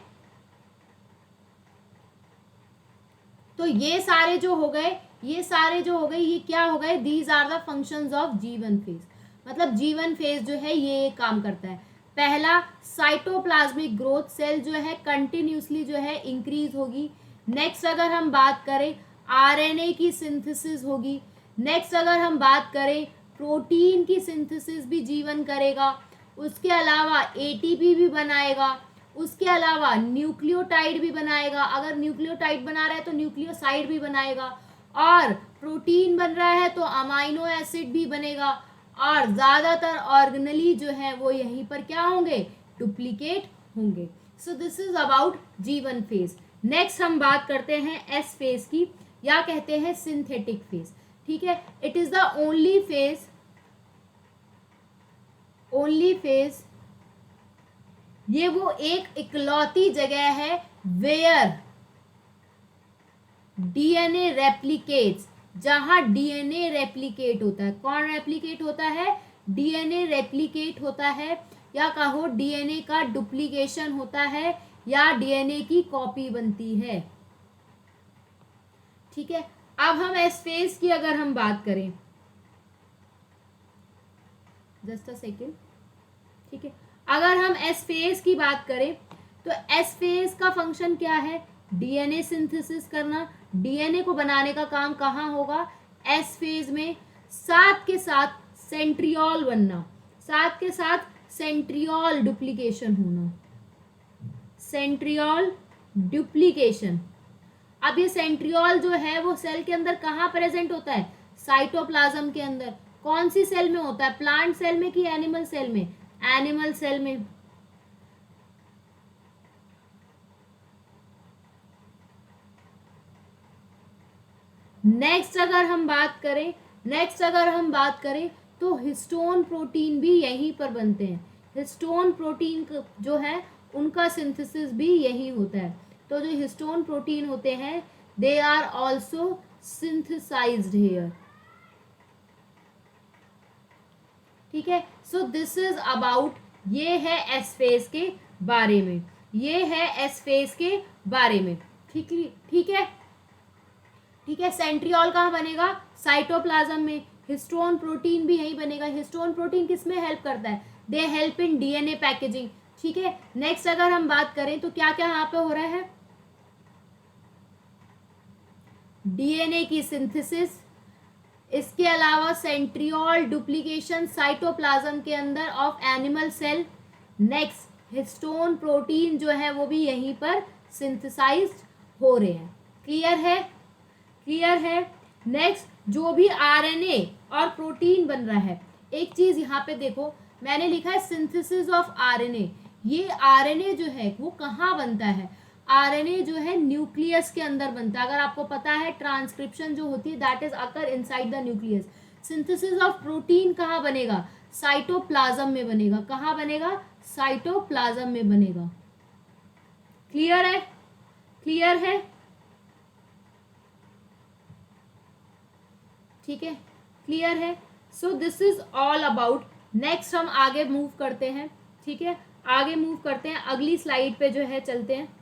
तो ये सारे जो हो गए, ये क्या हो गए, these are the functions of G1 phase. मतलब G1 फेज जो है ये काम करता है। पहला, साइटोप्लाज्मिक ग्रोथ, सेल जो है कंटिन्यूसली जो है इंक्रीज होगी। नेक्स्ट अगर हम बात करें आरएनए की सिंथेसिस होगी। नेक्स्ट अगर हम बात करें प्रोटीन की सिंथेसिस भी G1 करेगा। उसके अलावा एटीपी भी बनाएगा। उसके अलावा न्यूक्लियोटाइड भी बनाएगा, अगर न्यूक्लियोटाइड बना रहा है तो न्यूक्लियोसाइड भी बनाएगा। और प्रोटीन बन रहा है तो अमाइनो एसिड भी बनेगा। और ज़्यादातर ऑर्गेनली जो है वो यहीं पर क्या होंगे, डुप्लीकेट होंगे। सो this is about G1 phase. Next हम बात करते हैं एस फेज की, या कहते हैं सिंथेटिक फेज। ठीक है, it is the only phase, ये वो एक इकलौती जगह है वेयर डीएनए रेप्लिकेट्स, जहां डीएनए रेप्लिकेट होता है। कौन रेप्लिकेट होता है, डीएनए रेप्लिकेट होता है, या कहो डीएनए का डुप्लीकेशन होता है, या डीएनए की कॉपी बनती है। ठीक है, अब हम एस फेज की अगर हम बात करें, जस्ट अ सेकेंड। ठीक है, अगर हम एस फेज की बात करें तो एस फेज का फंक्शन क्या है, डीएनए सिंथेसिस करना। डीएनए को बनाने का काम कहाँ होगा, एस फेज में। साथ के साथ सेंट्रियोल बनना, साथ के साथ सेंट्रियोल डुप्लीकेशन होना, सेंट्रियोल डुप्लीकेशन। अब ये सेंट्रियोल जो है वो सेल के अंदर कहाँ प्रेजेंट होता है, साइटोप्लाज्म के अंदर। कौन सी सेल में होता है, प्लांट सेल में कि एनिमल सेल में, एनिमल सेल में। नेक्स्ट अगर हम बात करें तो हिस्टोन प्रोटीन भी यहीं पर बनते हैं। हिस्टोन प्रोटीन जो है उनका सिंथेसिस भी यही होता है। तो जो हिस्टोन प्रोटीन होते हैं they are also synthesised here. ठीक है, सो दिस इज अबाउट, ये है एस फेज के बारे में, ये है एस फेज के बारे में। ठीक है, ठीक है। सेंट्रियोल कहाँ बनेगा, साइटोप्लाज्म में। हिस्टोन प्रोटीन भी यहीं बनेगा। हिस्टोन प्रोटीन किस में हेल्प करता है, they help in DNA packaging. ठीक है, नेक्स्ट अगर हम बात करें तो क्या क्या यहाँ पे हो रहा है, डीएनए की सिंथेसिस, इसके अलावा सेंट्रियोल डुप्लीकेशन साइटोप्लाज्म के अंदर of animal cell. Next histone protein जो है वो भी यहीं पर सिंथेसाइज्ड हो रहे हैं। क्लियर है, क्लियर है। नेक्स्ट जो भी आरएनए और प्रोटीन बन रहा है, एक चीज यहाँ पे देखो मैंने लिखा है सिंथेसिस ऑफ आरएनए। ये आरएनए जो है वो कहाँ बनता है, आरएनए जो है न्यूक्लियस के अंदर बनता है। अगर आपको पता है ट्रांसक्रिप्शन जो होती है that is occur inside the nucleus. Synthesis of protein कहाँ बनेगा, साइटोप्लाज्म में बनेगा। कहाँ बनेगा, साइटोप्लाज्म में बनेगा। क्लियर है, क्लियर है, ठीक है, क्लियर है। So this is all about. Next हम आगे मूव करते हैं। ठीक है, आगे मूव करते हैं, अगली स्लाइड पे जो है चलते हैं।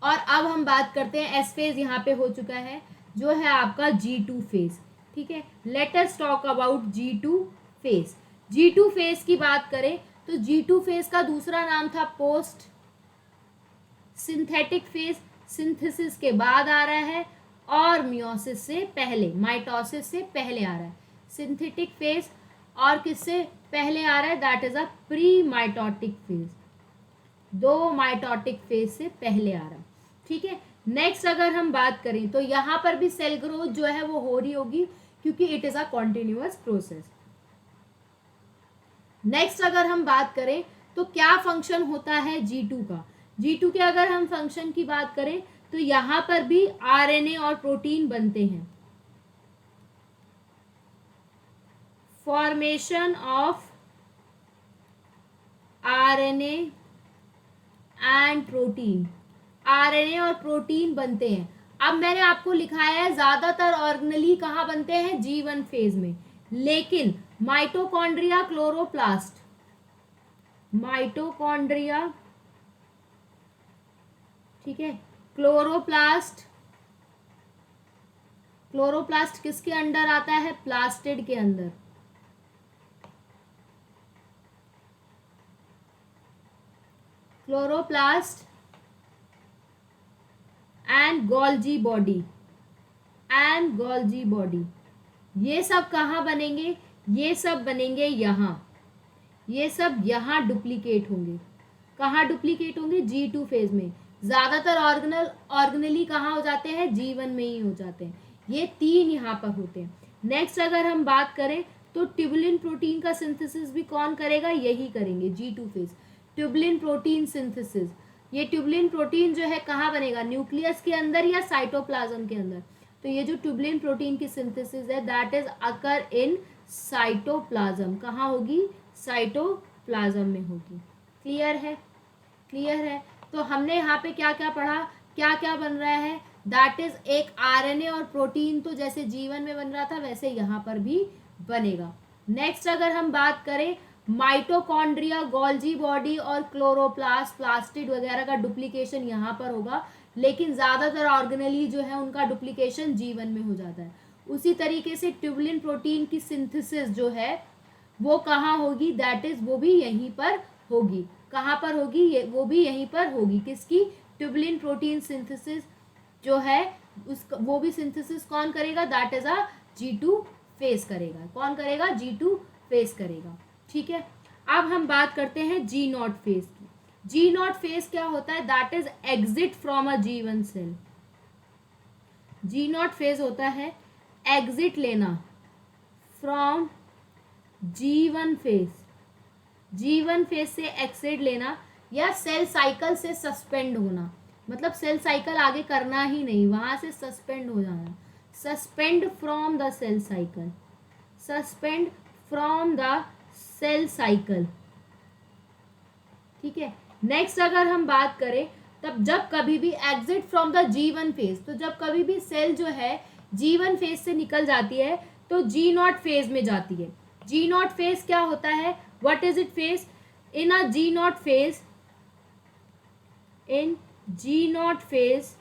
और अब हम बात करते हैं, एस फेज यहाँ पे हो चुका है, जो है आपका G2 फेज। ठीक है, let us talk about G2 phase. G2 phase की बात करें तो G2 फेज का दूसरा नाम था पोस्ट सिंथेटिक फेज। सिंथेसिस के बाद आ रहा है और मियोसिस से पहले, माइटोसिस से पहले आ रहा है। सिंथेटिक फेज और किससे पहले आ रहा है, that is a pre mitotic phase, दो माइटोटिक फेज से पहले आ रहा है। ठीक है, नेक्स्ट अगर हम बात करें तो यहाँ पर भी सेल ग्रोथ जो है वो हो रही होगी, क्योंकि it is a continuous process. Next अगर हम बात करें तो क्या फंक्शन होता है G2 का। G2 के अगर हम फंक्शन की बात करें तो यहाँ पर भी RNA और प्रोटीन बनते हैं। Formation of RNA and protein, RNA और प्रोटीन बनते हैं। अब मैंने आपको लिखाया है ज्यादातर ऑर्गेनेली कहाँ बनते हैं, G1 फेज में, लेकिन माइटोकॉन्ड्रिया, क्लोरोप्लास्ट, माइटोकॉन्ड्रिया, ठीक है, क्लोरोप्लास्ट, क्लोरोप्लास्ट किसके अंडर आता है, प्लास्टिड के अंदर। Chloroplast and Golgi body, and Golgi body, ये सब कहाँ बनेंगे, ये सब बनेंगे यहाँ, ये सब यहाँ डुप्लीकेट होंगे। कहाँ डुप्लीकेट होंगे, G2 फेज में। ज्यादातर ऑर्गेनली कहाँ हो जाते हैं, G1 में ही हो जाते हैं। ये तीन यहाँ पर होते हैं। नेक्स्ट अगर हम बात करें तो ट्यूबुलिन प्रोटीन का सिंथेसिस भी कौन करेगा, यही करेंगे, G2 phase, tubulin protein synthesis. ये ट्यूबुलिन प्रोटीन जो है कहाँ बनेगा, न्यूक्लियस के अंदर या साइटोप्लाज्म के अंदर। तो ये जो ट्यूबुलिन प्रोटीन की सिंथेसिस है that is occur in cytoplasm. कहाँ होगी, साइटोप्लाज्म में होगी। क्लियर है, क्लियर है। तो हमने यहाँ पे क्या क्या पढ़ा, क्या क्या बन रहा है, दैट इज एक आरएनए और प्रोटीन, तो जैसे जीवन में बन रहा था वैसे यहाँ पर भी बनेगा। नेक्स्ट अगर हम बात करें माइटोकॉन्ड्रिया, गोल्जी बॉडी और क्लोरोप्लास्ट, प्लास्टिड वगैरह का डुप्लीकेशन यहाँ पर होगा, लेकिन ज्यादातर ऑर्गेनेली जो है उनका डुप्लीकेशन G1 में हो जाता है। उसी तरीके से ट्यूबुलिन प्रोटीन की सिंथेसिस जो है वो कहाँ होगी, दैट इज वो भी यहीं पर होगी। कहाँ पर होगी, ये वो भी यहीं पर होगी। किसकी, ट्यूबुलिन प्रोटीन सिंथेसिस जो है उस वो भी सिंथेसिस कौन करेगा, that is a G2 face करेगा। कौन करेगा, G2 फेस करेगा। ठीक है, अब हम बात करते हैं G0 फेज की। G0 फेज क्या होता है, that is exit from a G1 cell. G0 phase होता है एग्जिट लेना from G1 phase, G1 phase से एग्जिट लेना या सेल साइकिल से सस्पेंड होना, मतलब सेल साइकिल आगे करना ही नहीं, वहां से सस्पेंड हो जाना। Suspend from the cell cycle, suspend from the cell cycle. ठीक है, नेक्स्ट अगर हम बात करें तब जब कभी भी exit from the G1 phase, तो जब कभी भी सेल जो है G1 फेज से निकल जाती है तो G0 फेज में जाती है। G0 फेज क्या होता है, what is it phase, in a G0 phase, in G0 phase,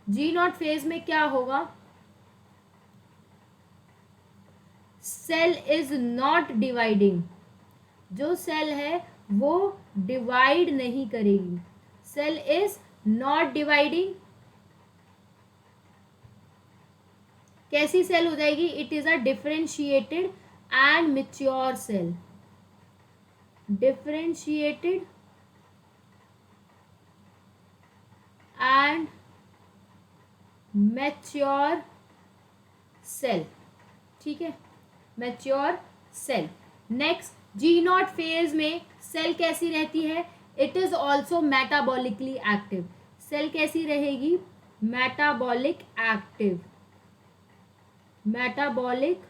G0 phase में क्या होगा, सेल इज नॉट डिवाइडिंग, जो सेल है वो डिवाइड नहीं करेगी। सेल इज नॉट डिवाइडिंग, कैसी सेल हो जाएगी, it is a differentiated and mature cell, differentiated and mature cell. ठीक है, mature cell. Next G0 phase में सेल कैसी रहती है, it is also metabolically active. Cell कैसी रहेगी, metabolic active, metabolic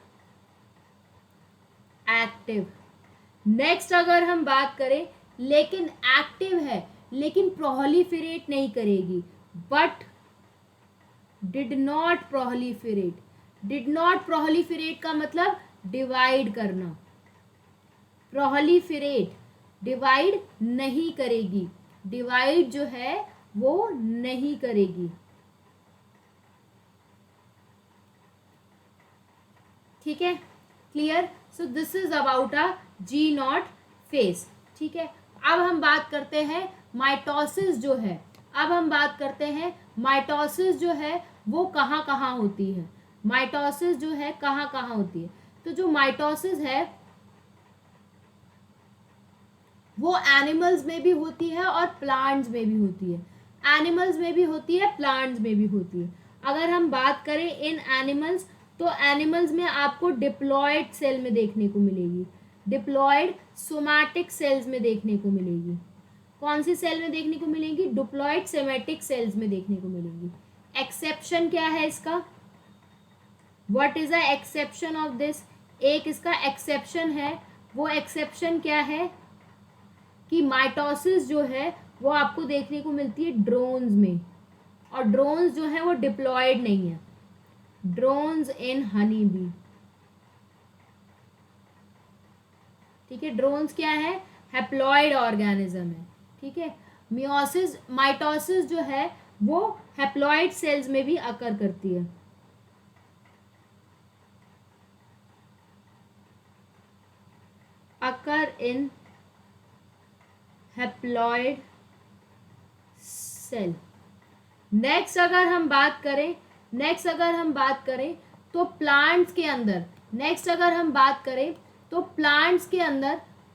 active. Next अगर हम बात करें, लेकिन एक्टिव है लेकिन प्रोलिफरेट नहीं करेगी, but did not proliferate. Did not proliferate का मतलब डिवाइड करना, प्रोलिफरेट डिवाइड नहीं करेगी, डिवाइड जो है वो नहीं करेगी। ठीक है, clear. So this is about a G0 phase. ठीक है, अब हम बात करते हैं माइटोसिस जो है। अब हम बात करते हैं माइटोसिस जो है वो कहाँ कहाँ होती है। माइटोसिस जो है कहाँ कहाँ होती है, तो जो माइटोसिस है वो एनिमल्स में भी होती है और प्लांट्स में भी होती है। एनिमल्स में भी होती है, प्लांट्स में भी होती है। अगर हम बात करें इन एनिमल्स, तो एनिमल्स में आपको डिप्लॉयड सेल में देखने को मिलेगी, डिप्लॉयड सोमैटिक सेल्स में देखने को मिलेगी। कौन सी सेल में देखने को मिलेंगी? डिप्लॉयड सोमैटिक सेल्स में देखने को मिलेंगी। एक्सेप्शन क्या है इसका? What is the exception of this? एक इसका एक्सेप्शन है, वो एक्सेप्शन क्या है कि माइटोसिस जो है वो आपको देखने को मिलती है ड्रोन्स में, और ड्रोन्स जो है वो डिप्लॉयड नहीं है। ड्रोन्स इन हनी बी, ठीक है। ड्रोन्स क्या है? हैप्लॉयड ऑर्गेनिज्म है, ठीक है। मियोसिस, माइटोसिस जो है वो हैप्लॉयड सेल्स में भी अकर करती है। अकर इन हैप्लॉयड सेल। नेक्स्ट अगर हम बात करें तो प्लांट्स के अंदर,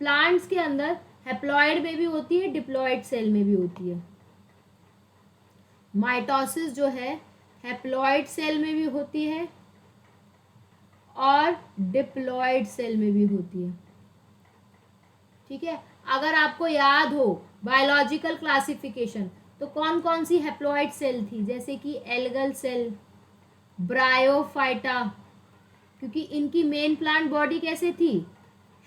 प्लांट्स के अंदर हैप्लॉयड में भी होती है, डिप्लॉयड सेल में भी होती है। माइटोसिस जो है हैप्लॉयड सेल में भी होती है और डिप्लॉयड सेल में भी होती है, ठीक है। अगर आपको याद हो बायोलॉजिकल क्लासिफिकेशन, तो कौन कौन सी हैप्लॉयड सेल थी? जैसे कि एल्गल सेल, ब्रायोफाइटा, क्योंकि इनकी मेन प्लांट बॉडी कैसे थी?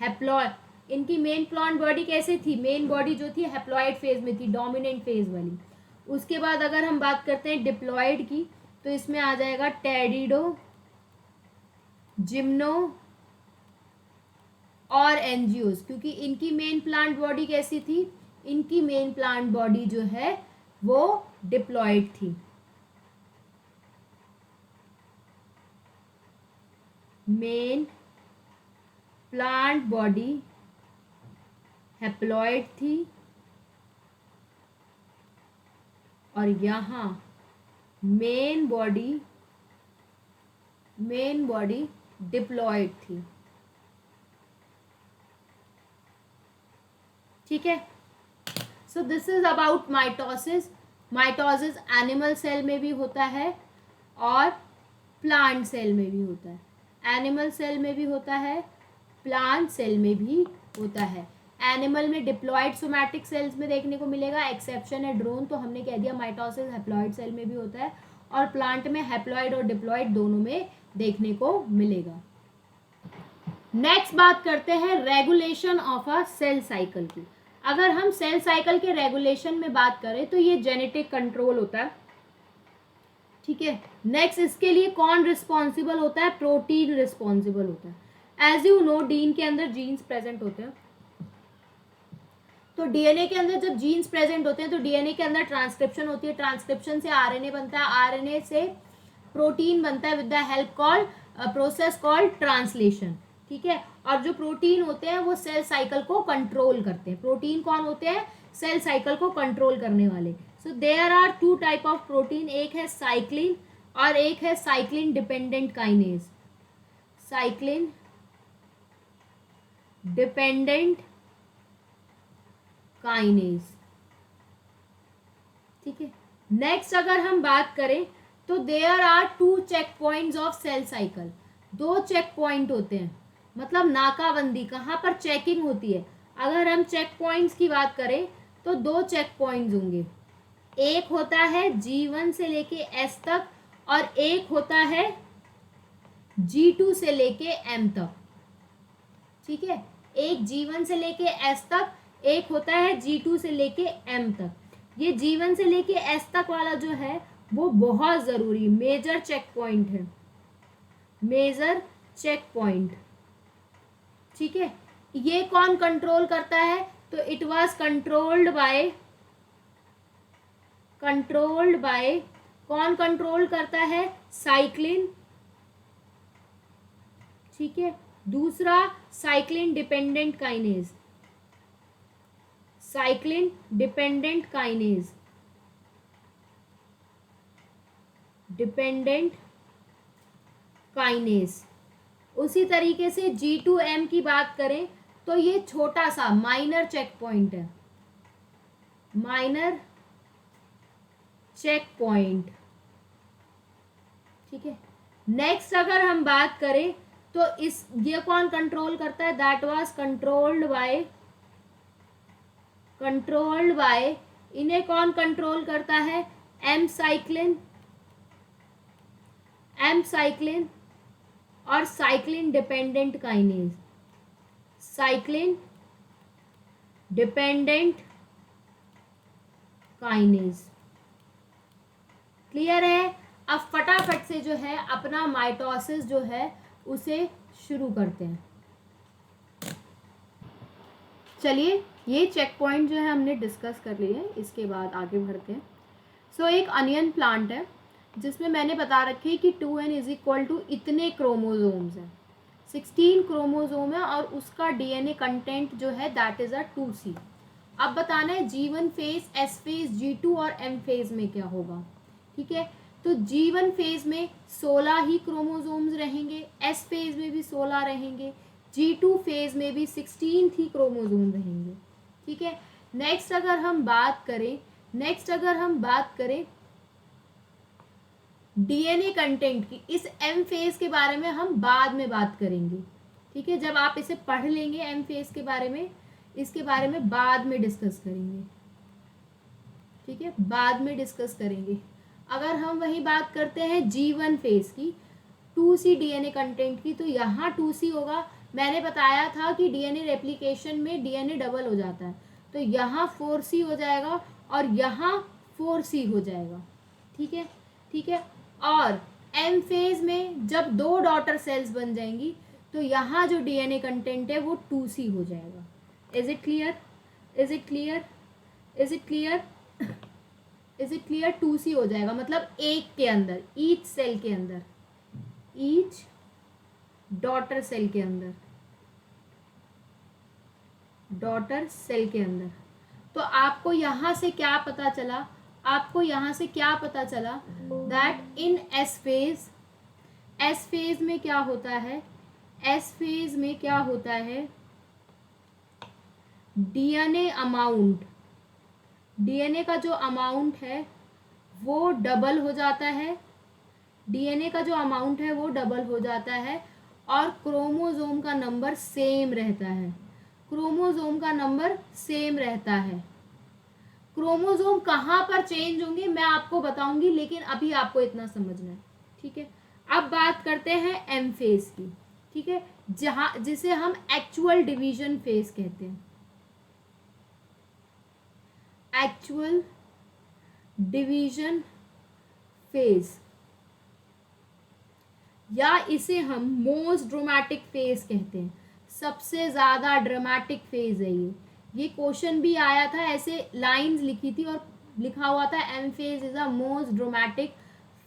हैप्लॉयड। इनकी मेन प्लांट बॉडी कैसे थी? मेन बॉडी जो थी हैप्लॉयड फेज में थी, डोमिनेंट फेज वाली। उसके बाद अगर हम बात करते हैं डिप्लॉयड की, तो इसमें आ जाएगा टेरिडो, जिम्नो और एनजियोस, क्योंकि इनकी मेन प्लांट बॉडी कैसी थी? इनकी मेन प्लांट बॉडी जो है वो डिप्लॉयड थी। मेन प्लांट बॉडी हैप्लॉयड थी और यहाँ मेन बॉडी डिप्लॉयड थी, ठीक है। So this is about mitosis. Mitosis animal cell में भी होता है और प्लांट सेल में भी होता है। एनिमल सेल में भी होता है, प्लांट सेल में भी होता है। एनिमल में डिप्लॉयड सोमैटिक सेल्स में देखने को मिलेगा, एक्सेप्शन है ड्रोन, तो हमने कह दिया माइटोसिस हैप्लॉयड सेल में भी होता है, और प्लांट में हैप्लॉयड और डिप्लॉयड दोनों में देखने को मिलेगा। नेक्स्ट बात करते हैं regulation of a cell cycle की। अगर हम सेल साइकिल के रेगुलेशन में बात करें तो ये जेनेटिक कंट्रोल होता है, ठीक है। नेक्स्ट इसके लिए कौन रिस्पॉन्सिबल होता है? प्रोटीन रिस्पॉन्सिबल होता है। एज यू नो डीएनए के अंदर जीन्स प्रेजेंट होते हैं, तो डीएनए के अंदर जब जीन्स प्रेजेंट होते हैं तो डीएनए के अंदर ट्रांसक्रिप्शन होती है, ट्रांसक्रिप्शन से आरएनए बनता है, आरएनए से प्रोटीन बनता है with the help called process called translation, ठीक है। और जो प्रोटीन होते हैं वो सेल साइकिल को कंट्रोल करते हैं। प्रोटीन कौन होते हैं? सेल साइकिल को कंट्रोल करने वाले। So there are two type of protein, एक है साइक्लिन और एक है cyclin dependent kinase. Cyclin dependent kinase, ठीक है। नेक्स्ट अगर हम बात करें तो there are two check points of cell cycle. दो चेक पॉइंट होते हैं, मतलब नाकाबंदी, कहाँ पर चेकिंग होती है। अगर हम चेक पॉइंट्स की बात करें तो दो चेक पॉइंट्स होंगे, एक होता है G1 से लेके S तक और एक होता है G2 से लेके M तक, ठीक है। एक G1 से लेके S तक, एक होता है G2 से लेके M तक। ये G1 से लेके S तक वाला जो है वो बहुत ज़रूरी मेजर चेक पॉइंट है, मेजर चेक पॉइंट, ठीक है। ये कौन कंट्रोल करता है? तो इट वाज कंट्रोल्ड बाय कौन कंट्रोल करता है? साइक्लिन, ठीक है। दूसरा cyclin dependent kinase, dependent kinase. उसी तरीके से G2M की बात करें तो ये छोटा सा माइनर चेक पॉइंट है, माइनर चेक पॉइंट, ठीक है। नेक्स्ट अगर हम बात करें तो इस ये कौन कंट्रोल करता है, दैट वाज कंट्रोल्ड बाय, इन्हें कौन कंट्रोल करता है, एम साइक्लिन और cyclin dependent kinase, cyclin dependent kinase. Clear है। अब फटाफट से जो है अपना माइटोसिस जो है उसे शुरू करते हैं। चलिए ये चेक पॉइंट जो है हमने डिस्कस कर लिए हैं, इसके बाद आगे बढ़ते हैं। सो एक अनियन प्लांट है जिसमें मैंने बता रखी कि 2n इज इक्वल टू इतने क्रोमोजोम्स हैं, 16 क्रोमोजोम है और उसका डीएनए कंटेंट जो है दैट इज अ 2C। अब बताना है G1 phase, S phase, G2 और M फेज में क्या होगा, ठीक है। तो G1 फेज में 16 ही क्रोमोजोम्स रहेंगे, S फेज में भी 16 रहेंगे, G2 फेज में भी 16 ही क्रोमोजोम रहेंगे, ठीक है। नेक्स्ट अगर हम बात करें डीएनए कंटेंट की, इस एम फेज के बारे में हम बाद में बात करेंगे, ठीक है। जब आप इसे पढ़ लेंगे एम फेज के बारे में, इसके बारे में बाद में डिस्कस करेंगे, ठीक है, बाद में डिस्कस करेंगे। अगर हम वही बात करते हैं G1 फेज की, 2C डीएनए कंटेंट की, तो यहाँ 2C होगा। मैंने बताया था कि डीएनए रेप्लिकेशन में डीएनए डबल हो जाता है, तो यहाँ 4C हो जाएगा और यहाँ 4C हो जाएगा, ठीक है, ठीक है। और एम फेज में जब 2 डॉटर सेल्स बन जाएंगी तो यहाँ जो डीएनए कंटेंट है वो 2C हो जाएगा। Is it clear, is it clear, is it clear, is it clear. 2C हो जाएगा, मतलब एक के अंदर, ईच सेल के अंदर, ईच डॉटर सेल के अंदर, डॉटर सेल के अंदर। तो आपको यहाँ से क्या पता चला, आपको यहाँ से क्या पता चला, दैट इन एस फेज में क्या होता है, एस फेज में क्या होता है, डीएनए अमाउंट, डीएनए का जो अमाउंट है वो डबल हो जाता है, डीएनए का जो अमाउंट है वो डबल हो जाता है और क्रोमोसोम का नंबर सेम रहता है, क्रोमोसोम का नंबर सेम रहता है। क्रोमोसोम कहाँ पर चेंज होंगे मैं आपको बताऊंगी, लेकिन अभी आपको इतना समझना है, ठीक है। अब बात करते हैं एम फेज की, ठीक है, जिसे हम एक्चुअल डिवीजन फेज कहते हैं, एक्चुअल डिवीजन फेज, या इसे हम मोस्ट ड्रामेटिक फेज कहते हैं। सबसे ज्यादा ड्रामेटिक फेज है ये क्वेश्चन भी आया था, ऐसे लाइंस लिखी थी और लिखा हुआ था M phase is a most dramatic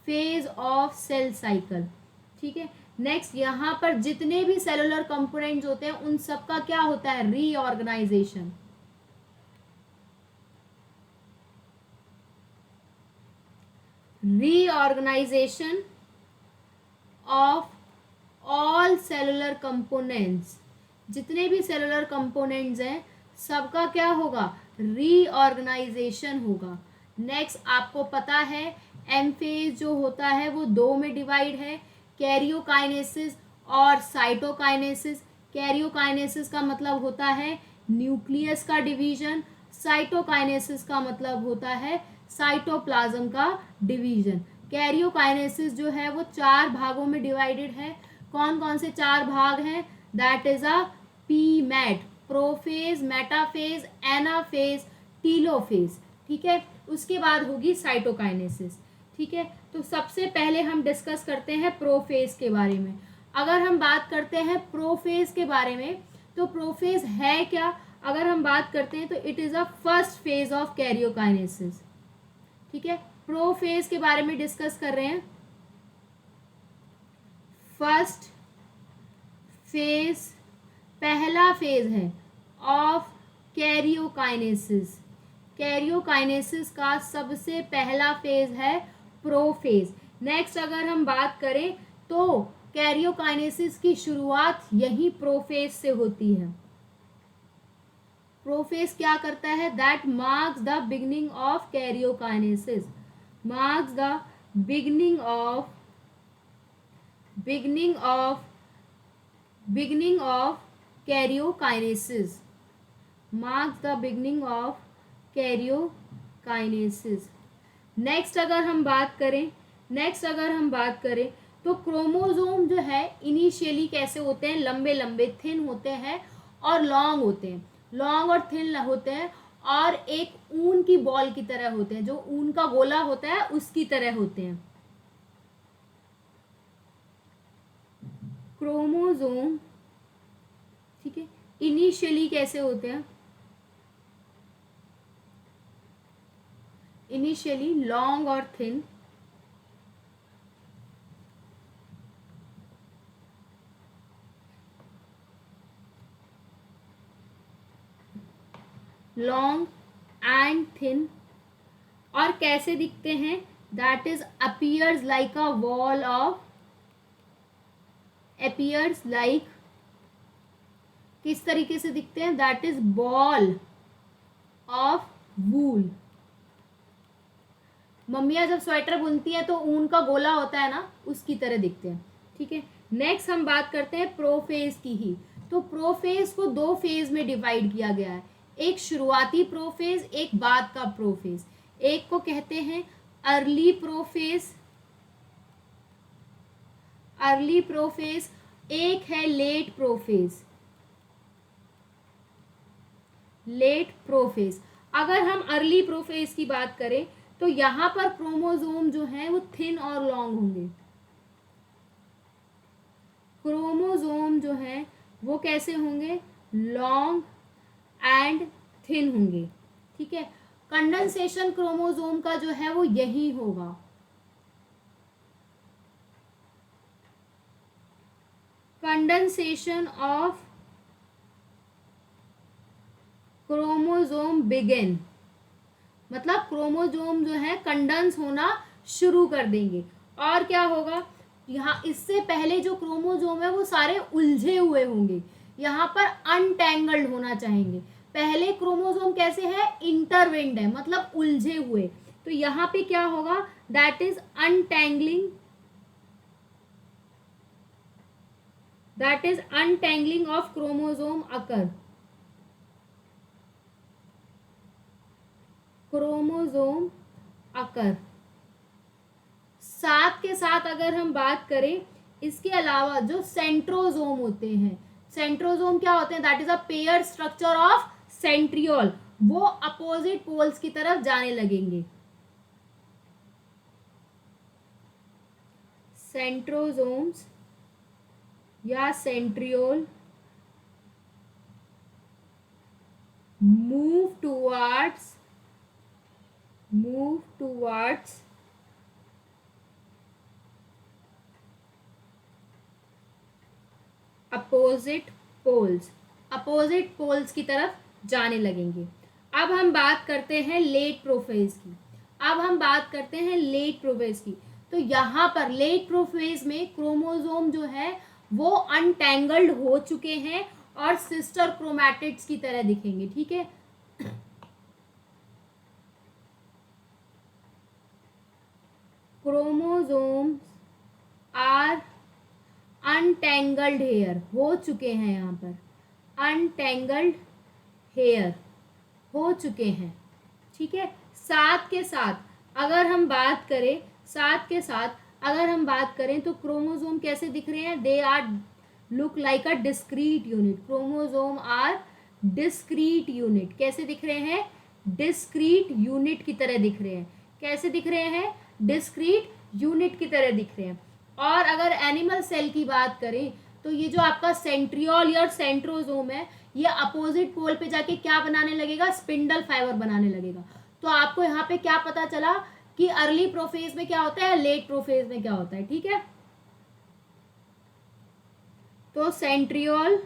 phase of cell cycle, ठीक है। नेक्स्ट, यहाँ पर जितने भी सेलुलर कंपोनेंट्स होते हैं उन सब का क्या होता है, reorganisation, reorganisation of all cellular components, जितने भी सेलुलर कंपोनेंट्स हैं सबका क्या होगा, रीऑर्गेनाइजेशन होगा। नेक्स्ट, आपको पता है एम फेज जो होता है वो 2 में डिवाइड है, कैरियोकाइनेसिस और साइटोकाइनेसिस। कैरियोकाइनेसिस का मतलब होता है न्यूक्लियस का डिवीजन, साइटोकाइनेसिस का मतलब होता है साइटोप्लाज्म का डिवीजन। कैरियोकाइनेसिस जो है वो 4 भागों में डिवाइडेड है। कौन कौन से 4 भाग हैं, that is a PMAT, prophase, metaphase, anaphase, telophase, ठीक है। उसके बाद होगी साइटोकाइनेसिस, ठीक है। तो सबसे पहले हम डिस्कस करते हैं प्रोफेज के बारे में। अगर हम बात करते हैं प्रोफेज के बारे में तो प्रोफेज है क्या, अगर हम बात करते हैं तो it is a first phase of karyokinesis, ठीक है। प्रोफेज के बारे में डिस्कस कर रहे हैं। फर्स्ट फेज, पहला फेज है ऑफ कैरियोकाइनेसिस का सबसे पहला फेज है प्रोफेज। नेक्स्ट अगर हम बात करें तो कैरियोकाइनेसिस की शुरुआत यही प्रोफेज से होती है। प्रोफेज क्या करता है? That marks the beginning of karyokinesis, marks the beginning of beginning of beginning of karyokinesis, marks the beginning of karyokinesis. Next अगर हम बात करें तो क्रोमोसोम जो है इनिशियली कैसे होते हैं? लंबे लंबे थिन होते हैं और लॉन्ग होते हैं, लॉन्ग और थिन होते हैं, और एक ऊन की बॉल की तरह होते हैं, जो ऊन का गोला होता है उसकी तरह होते हैं। क्रोमोसोम, ठीक है, इनिशियली कैसे होते हैं? इनिशियली लॉन्ग और थिन, लॉन्ग एंड थिन, और कैसे दिखते हैं? That is appears like a wall of, appears like, किस तरीके से दिखते हैं? That is ball of wool. मम्मियाँ जब स्वेटर बुनती हैं तो ऊन का गोला होता है ना, उसकी तरह दिखते हैं, ठीक है। नेक्स्ट हम बात करते हैं प्रोफेज की ही। तो प्रोफेज को दो फेज में डिवाइड किया गया है, एक शुरुआती प्रोफेज, एक बाद का प्रोफेज। एक को कहते हैं अर्ली प्रोफेज, अर्ली प्रोफेज, एक है लेट प्रोफेज, लेट प्रोफेज। अगर हम अर्ली प्रोफेज की बात करें तो यहां पर क्रोमोसोम जो है वो थिन और लॉन्ग होंगे, क्रोमोसोम जो है वो कैसे होंगे? लॉन्ग एंड थिन होंगे, ठीक है। कंडेंसेशन क्रोमोसोम का जो है वो यही होगा, कंडेंसेशन ऑफ क्रोमोसोम बिगिन, मतलब क्रोमोसोम जो है कंडेंस होना शुरू कर देंगे। और क्या होगा? यहाँ इससे पहले जो क्रोमोसोम है वो सारे उलझे हुए होंगे, यहाँ पर अनटेंगल्ड होना चाहेंगे। पहले क्रोमोसोम कैसे है? इंटरवेंड है, मतलब उलझे हुए। तो यहाँ पे क्या होगा? That is untangling, that is untangling of chromosome occur, chromosome occur. साथ के साथ अगर हम बात करें, इसके अलावा जो सेंट्रोजोम होते हैं, सेंट्रोजोम क्या होते हैं? That is a pair structure of centriole, वो अपोजिट पोल्स की तरफ जाने लगेंगे। सेंट्रोजोम्स या centriole move towards opposite poles की तरफ जाने लगेंगे। अब हम बात करते हैं लेट प्रोफेज की। तो यहाँ पर लेट प्रोफेज में क्रोमोसोम जो है वो अनटेंगल्ड हो चुके हैं और सिस्टर क्रोमैटिड्स की तरह दिखेंगे, ठीक है। क्रोमोसोम्स आर अनटेंगल्ड हेयर हो चुके हैं, यहाँ पर अनटेंगल्ड हेयर हो चुके हैं, ठीक है। साथ के साथ अगर हम बात करें तो क्रोमोसोम कैसे दिख रहे हैं? They are look like a discrete unit, chromosome are discrete unit. कैसे दिख रहे हैं? डिस्क्रीट यूनिट की तरह दिख रहे हैं। कैसे दिख रहे हैं? डिस्क्रीट यूनिट की तरह दिख रहे हैं। और अगर एनिमल सेल की बात करें तो ये जो आपका सेंट्रियोल या सेंट्रोजोम है, ये अपोजिट पोल पे जाके क्या बनाने लगेगा? स्पिंडल फाइबर बनाने लगेगा। तो आपको यहाँ पे क्या पता चला कि अर्ली प्रोफेज में क्या होता है, लेट प्रोफेज में क्या होता है, ठीक है। तो सेंट्रियोल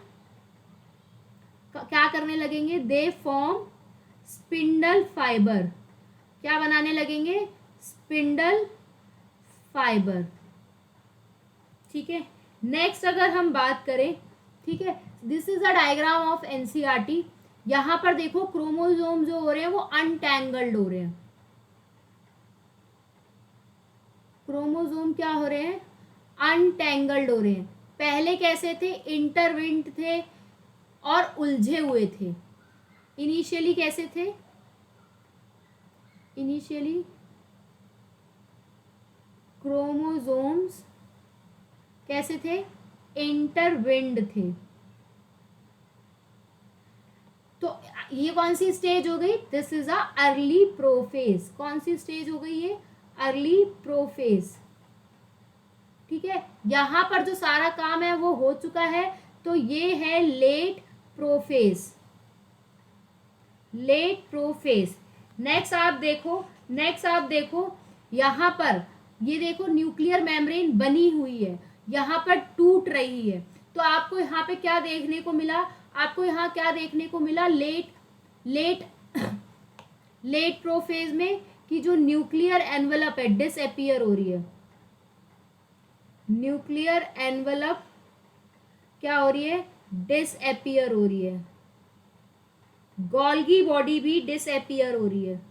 क्या करने लगेंगे? दे फॉर्म स्पिंडल फाइबर, क्या बनाने लगेंगे? Spindle fibre. ठीक है, नेक्स्ट अगर हम बात करें, ठीक है, this is a diagram of NCERT. यहां पर देखो क्रोमोसोम जो हो रहे हैं वो अनटैंगल्ड हो रहे हैं। क्रोमोसोम क्या हो रहे हैं, अनटैंगल्ड हो रहे हैं। पहले कैसे थे, इंटरविंड थे और उलझे हुए थे। इनिशियली कैसे थे, इनिशियली क्रोमोसोम्स कैसे थे, इंटरविंड थे। तो ये कौन सी स्टेज हो गई, this is a early prophase. कौन सी स्टेज हो गई ये, अर्ली प्रोफेज। ठीक है, यहां पर जो सारा काम है वो हो चुका है, तो ये है late prophase, late prophase. Next आप देखो, नेक्स्ट आप देखो यहां पर, ये देखो न्यूक्लियर मेम्ब्रेन बनी हुई है, यहां पर टूट रही है। तो आपको यहाँ पे क्या देखने को मिला, आपको यहाँ क्या देखने को मिला, लेट लेट लेट प्रोफेज में कि जो न्यूक्लियर एनवेलप है डिसअपियर हो रही है। न्यूक्लियर एनवेलप क्या हो रही है, डिसअपियर हो रही है। गोल्गी बॉडी भी डिसअपियर हो रही है।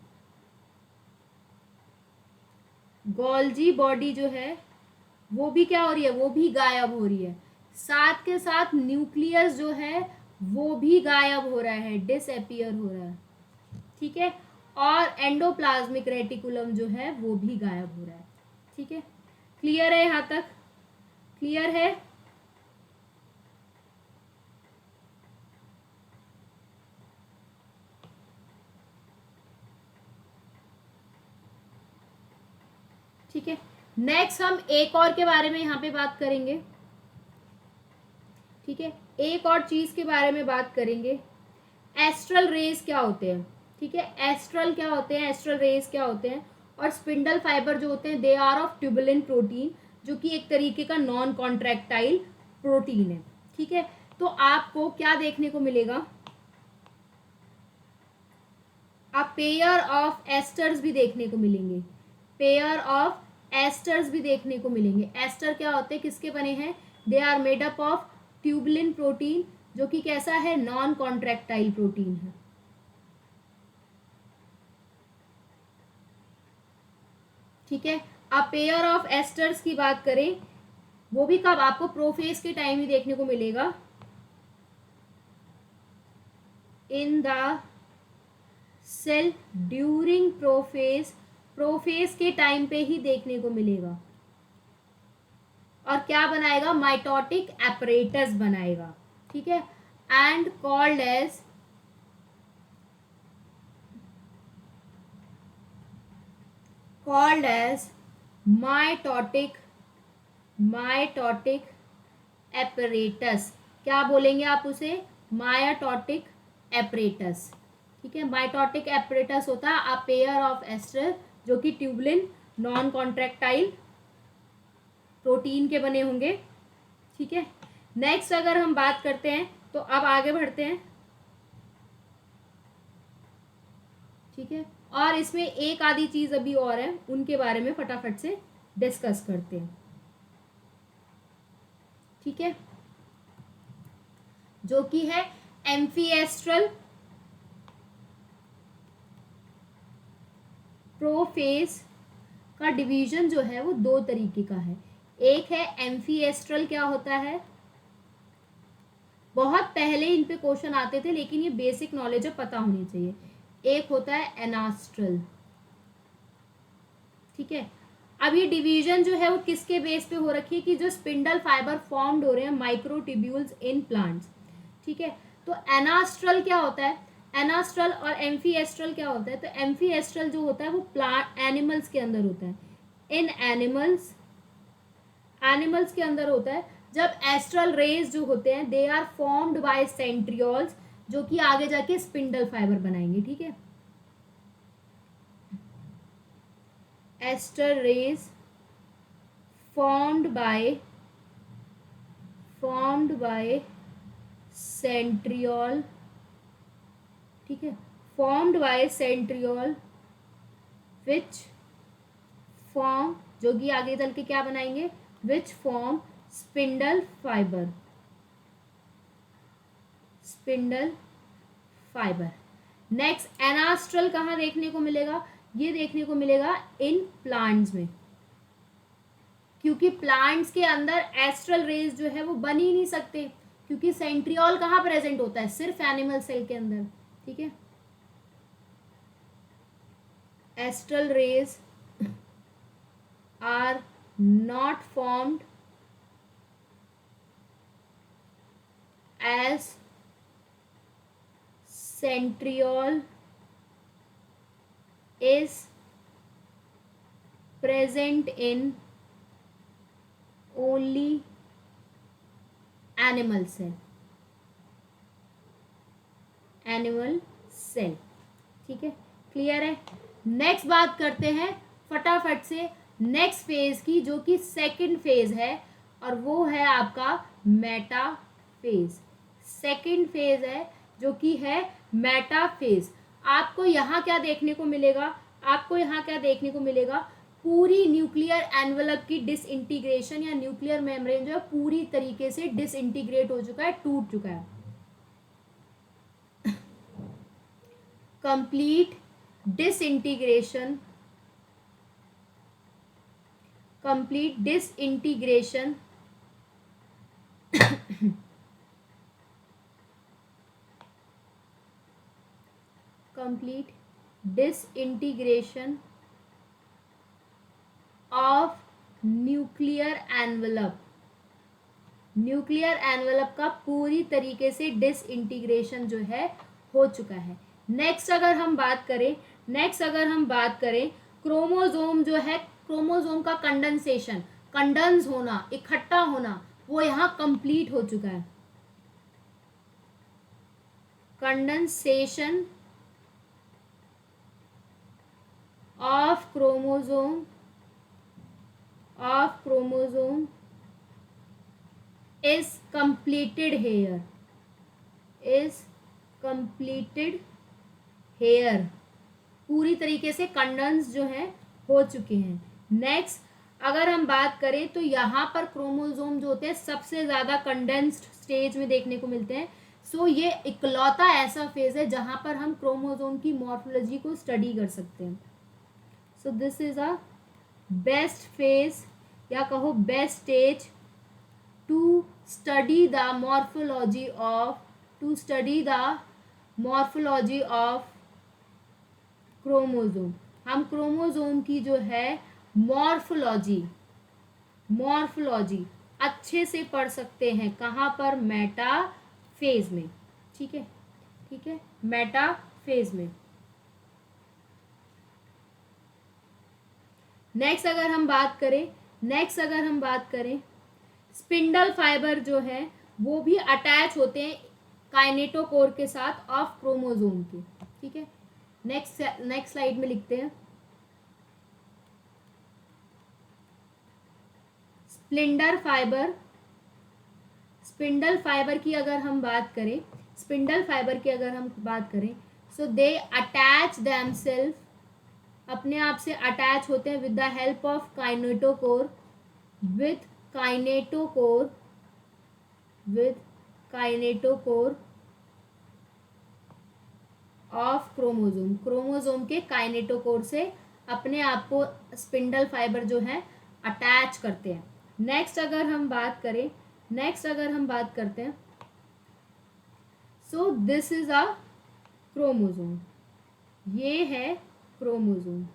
गोल्जी बॉडी जो है वो भी क्या हो रही है, वो भी गायब हो रही है। साथ के साथ न्यूक्लियस जो है वो भी गायब हो रहा है, डिसअपियर हो रहा है। ठीक है, और एंडोप्लाज्मिक रेटिकुलम जो है वो भी गायब हो रहा है। ठीक है, क्लियर है यहां तक, क्लियर है। ठीक है, नेक्स्ट हम एक और के बारे में यहाँ पे बात करेंगे। ठीक है, एक और चीज के बारे में बात करेंगे, एस्ट्रल रेज क्या होते हैं। ठीक है, एस्ट्रल क्या होते हैं, एस्ट्रल रेज क्या होते हैं, और स्पिंडल फाइबर जो होते हैं they are of tubulin protein, जो कि एक तरीके का नॉन कॉन्ट्रैक्टाइल प्रोटीन है। ठीक है, तो आपको क्या देखने को मिलेगा, आप पेयर ऑफ एस्टर्स भी देखने को मिलेंगे, पेयर ऑफ एस्टर्स भी देखने को मिलेंगे। एस्टर क्या होते हैं, किसके बने हैं, they are made up of tubulin protein, जो कि कैसा है, नॉन कॉन्ट्रैक्टाइल प्रोटीन है। ठीक है, अब पेयर ऑफ एस्टर्स की बात करें, वो भी कब, आपको प्रोफेज के टाइम ही देखने को मिलेगा, in the cell during prophase, prophase के टाइम पे ही देखने को मिलेगा। और क्या बनाएगा, माइटोटिक एपरेटस बनाएगा। ठीक है, and called as mitotic mitotic apparatus. क्या बोलेंगे आप उसे, माइटोटिक एपरेटस। ठीक है, माइटोटिक एपरेटस होता है अ पेयर ऑफ एस्टर, जो कि ट्यूबुलिन नॉन कॉन्ट्रैक्टाइल प्रोटीन के बने होंगे। ठीक है, नेक्स्ट अगर हम बात करते हैं तो अब आगे बढ़ते हैं। ठीक है, और इसमें एक आधी चीज अभी और है, उनके बारे में फटाफट से डिस्कस करते हैं। ठीक है, जो कि है एम्फीएस्ट्रल प्रोफेज का डिवीजन जो है वो दो तरीके का है। एक है एम्फीएस्ट्रल, क्या होता है, बहुत पहले इन पे क्वेश्चन आते थे, लेकिन ये बेसिक नॉलेज है, पता होनी चाहिए। एक होता है एनास्ट्रल। ठीक है, अब ये डिवीजन जो है वो किसके बेस पे हो रखी है, कि जो स्पिंडल फाइबर फॉर्म्ड हो रहे हैं माइक्रोट्यूब्यूल्स इन प्लांट्स। ठीक है, तो एनास्ट्रल क्या होता है, एनास्ट्रल और एम्फीएस्ट्रल क्या होता है, तो एम्फीएस्ट्रल जो होता है वो प्लांट एनिमल्स के अंदर होता है, इन एनिमल्स, एनिमल्स के अंदर होता है। जब एस्ट्रल रेज जो होते हैं they are formed by centrioles, जो कि आगे जाके स्पिंडल फाइबर बनाएंगे। ठीक है, astral rays formed by centriole। ठीक है, formed by centriole which form जो कि आगे चल के क्या बनाएंगे, which form spindle fibre, spindle fibre. Next anastral कहाँ देखने को मिलेगा, ये देखने को मिलेगा इन प्लांट्स में, क्योंकि प्लांट्स के अंदर एस्ट्रल रेज जो है वो बन ही नहीं सकते, क्योंकि सेंट्रियोल कहाँ प्रेजेंट होता है, सिर्फ एनिमल सेल के अंदर, ठीक है। Astral rays are not formed as centriole is present in only animal cell, animal cell, ठीक है, क्लियर है। नेक्स्ट बात करते हैं फटाफट से नेक्स्ट फेज की, जो कि सेकंड फेज है, और वो है आपका मेटाफेज। सेकंड फेज है जो कि है मेटाफेज। आपको यहाँ क्या देखने को मिलेगा, आपको यहाँ क्या देखने को मिलेगा, पूरी न्यूक्लियर एनवेलप की डिसइंटीग्रेशन, या न्यूक्लियर मेम्ब्रेन जो है पूरी तरीके से डिसइंटीग्रेट हो चुका है, टूट चुका है। Complete disintegration, complete disintegration complete disintegration of nuclear envelope, nuclear envelope का पूरी तरीके से डिसइंटीग्रेशन जो है हो चुका है। नेक्स्ट अगर हम बात करें क्रोमोजोम जो है, क्रोमोजोम का कंडेंसेशन, कंडेंस होना, इकट्ठा होना, वो यहाँ कंप्लीट हो चुका है। Condensation of chromosome is completed here, पूरी तरीके से कंडेंस जो है हो चुके हैं। नेक्स्ट अगर हम बात करें तो यहाँ पर क्रोमोजोम जो होते हैं सबसे ज्यादा कंडेंस्ड स्टेज में देखने को मिलते हैं। सो ये इकलौता ऐसा फेज है जहाँ पर हम क्रोमोजोम की मॉर्फोलॉजी को स्टडी कर सकते हैं। So this is a best phase, या कहो best stage to study the morphology of chromosome. हम क्रोमोजोम की जो है मॉर्फोलॉजी अच्छे से पढ़ सकते हैं, कहाँ पर, मेटा फेज में, ठीक है, मेटा फेज में। नेक्स्ट अगर हम बात करें स्पिंडल फाइबर जो है वो भी अटैच होते हैं काइनेटोकोर के साथ ऑफ क्रोमोजोम के, ठीक है। नेक्स्ट स्लाइड में लिखते हैं स्पिंडल फाइबर की अगर हम बात करें सो दे अटैच देमसेल्फ, अपने आप से अटैच होते हैं with the help of kinetochore of chromosome के काइनेटोकोर से अपने आप को स्पिंडल फाइबर जो है अटैच करते हैं। नेक्स्ट अगर हम बात करते हैं so this is a chromosome, ये है क्रोमोजोम,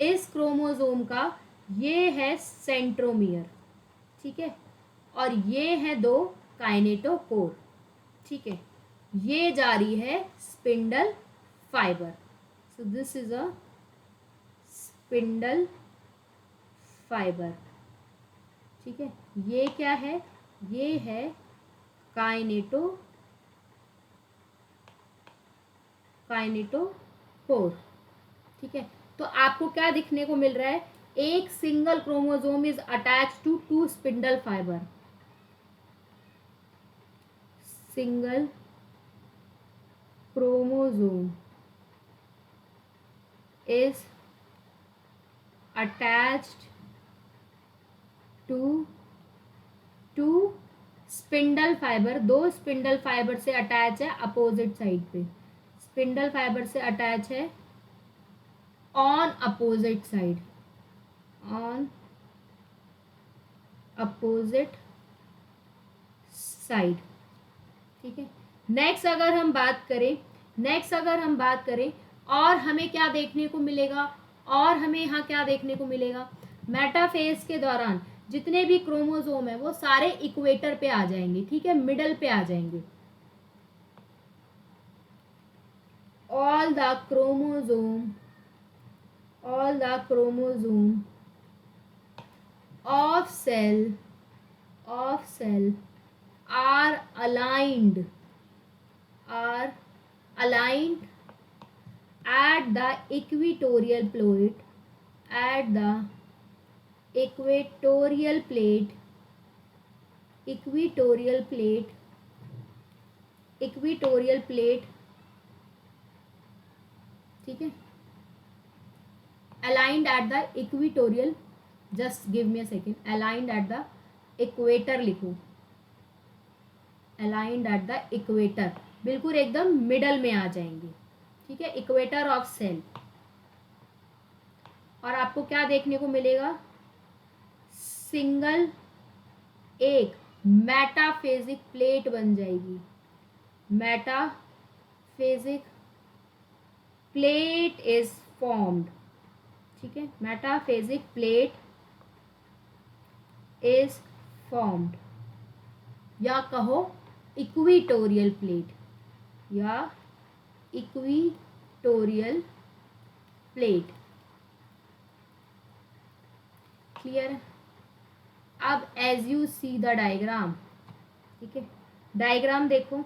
इस क्रोमोजोम का ये है सेंट्रोमियर, ठीक है, और ये है 2 काइनेटोकोर, ठीक है, ये जा रही है spindle fibre. So this is a spindle fibre, ठीक है, ये क्या है, ये है काइनेटोकोर, ठीक है। तो आपको क्या दिखने को मिल रहा है, एक single chromosome is attach to 2 spindle fibre, single chromosome is attached to spindle fibre, दो स्पिंडल फाइबर से अटैच है अपोजिट साइड पे, स्पिंडल फाइबर से अटैच है on opposite side, on opposite side. ठीक है, नेक्स्ट अगर हम बात करें और हमें क्या देखने को मिलेगा, और हमें यहाँ क्या देखने को मिलेगा, मेटाफेज के दौरान जितने भी क्रोमोसोम है वो सारे इक्वेटर पे आ जाएंगे। ठीक है, मिडल पे आ जाएंगे। all the chromosome of cell are aligned at the equatorial plate, ठीक है, aligned at the equatorial, just give me a second, aligned at the equator लिखो, aligned at the equator, बिल्कुल एकदम मिडल में आ जाएंगे। ठीक है, इक्वेटर ऑफ सेल। और आपको क्या देखने को मिलेगा, सिंगल एक मेटाफेजिक प्लेट बन जाएगी, मेटाफेजिक प्लेट इज फॉर्म्ड। ठीक है, मेटाफेजिक प्लेट इज फॉर्म्ड, या कहो इक्विटोरियल प्लेट, या इक्विटोरियल प्लेट। क्लियर? अब as you see the diagram, ठीक है, डायग्राम देखो।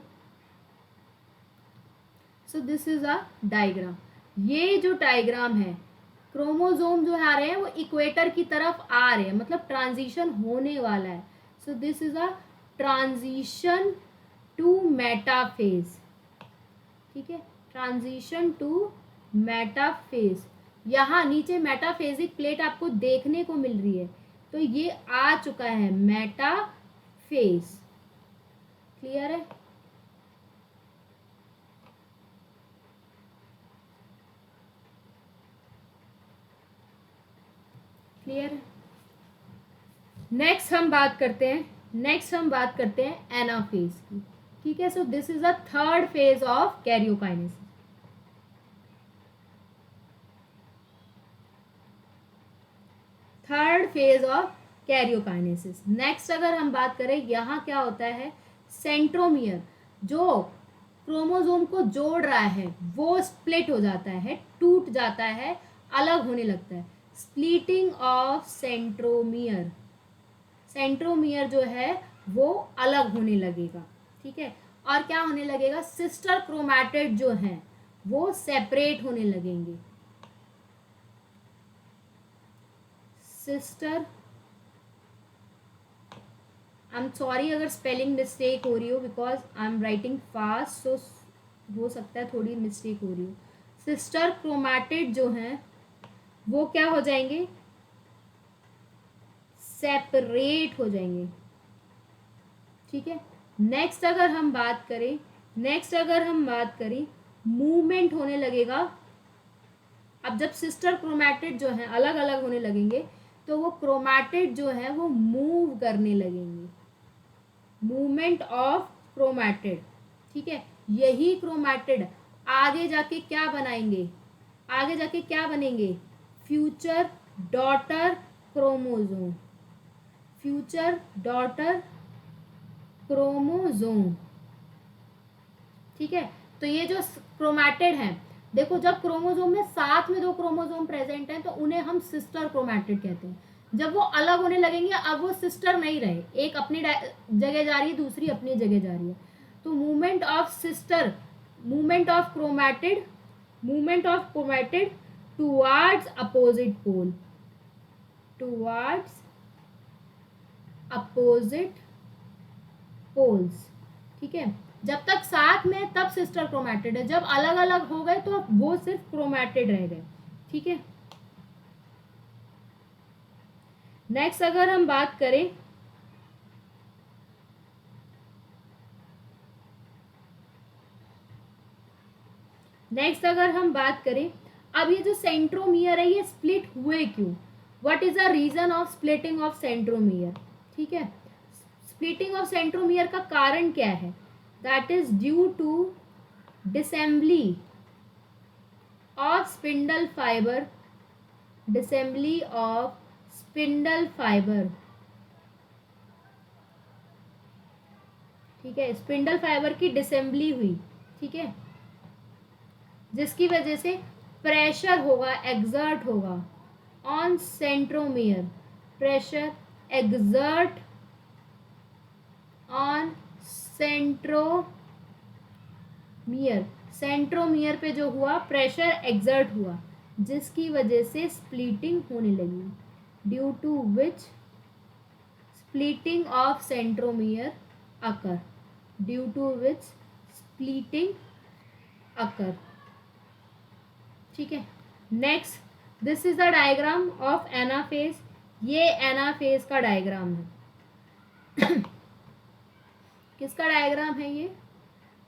So this is a diagram. ये जो डायग्राम है, क्रोमोसोम जो आ रहे हैं वो इक्वेटर की तरफ आ रहे हैं, मतलब ट्रांजिशन होने वाला है। So this is a transition to metaphase. ठीक है, ट्रांजिशन टू मेटाफेज। यहाँ नीचे मेटाफेजिक प्लेट आपको देखने को मिल रही है, तो ये आ चुका है मेटाफेज। क्लियर है? क्लियर? नेक्स्ट हम बात करते हैं एनाफेज की। ठीक है, so this is the third phase of karyokinesis. Third phase of karyokinesis. Next अगर हम बात करें, यहाँ क्या होता है, सेंट्रोमियर जो क्रोमोसोम को जोड़ रहा है वो स्प्लिट हो जाता है, टूट जाता है, अलग होने लगता है। स्प्लिटिंग ऑफ सेंट्रोमियर, सेंट्रोमियर जो है वो अलग होने लगेगा। ठीक है, और क्या होने लगेगा, सिस्टर क्रोमैटिड जो हैं वो सेपरेट होने लगेंगे। सिस्टर, आई एम सॉरी अगर स्पेलिंग मिस्टेक हो रही हो, because I am writing fast, so हो सकता है थोड़ी मिस्टेक हो रही हो। सिस्टर क्रोमैटिड जो हैं वो क्या हो जाएंगे, सेपरेट हो जाएंगे। ठीक है, नेक्स्ट अगर हम बात करें मूवमेंट होने लगेगा। अब जब सिस्टर क्रोमैटिड जो है अलग अलग होने लगेंगे तो वो क्रोमैटिड जो है वो मूव करने लगेंगे, मूवमेंट ऑफ क्रोमैटिड। ठीक है, यही क्रोमैटिड आगे जाके क्या बनेंगे, फ्यूचर डॉटर क्रोमोसोम, ठीक है, तो ये जो क्रोमैटिड हैं, देखो जब क्रोमोसोम में साथ में दो क्रोमोसोम प्रेजेंट हैं तो उन्हें हम सिस्टर क्रोमैटिड कहते हैं। जब वो अलग होने लगेंगे, अब वो सिस्टर नहीं रहे, एक अपनी जगह जा रही है, दूसरी अपनी जगह जा रही है। तो movement of chromatid towards opposite poles. ठीक है, जब तक साथ में तब सिस्टर क्रोमैटिड है, जब अलग अलग हो गए तो वो सिर्फ क्रोमैटिड रह गए। ठीक है, नेक्स्ट अगर हम बात करें अब ये जो सेंट्रोमियर है ये स्प्लिट हुए क्यों, what is the reason of splitting of centromere. ठीक है, स्प्लिटिंग ऑफ सेंट्रोमियर का कारण क्या है, that is due to disassembly of spindle fibre, disassembly of spindle fibre. ठीक है, स्पिंडल फाइबर की डिसेंबली हुई। ठीक है, जिसकी वजह से प्रेशर होगा, एक्सर्ट होगा on centromere, pressure exert on centromere, centromere पे जो हुआ प्रेशर एक्सर्ट हुआ, जिसकी वजह से स्प्लिटिंग होने लगी, due to which splitting of centromere occur, due to which splitting occur. ठीक है, next this is the diagram of anaphase, ये एनाफेज का डायग्राम है। किसका डायग्राम है ये,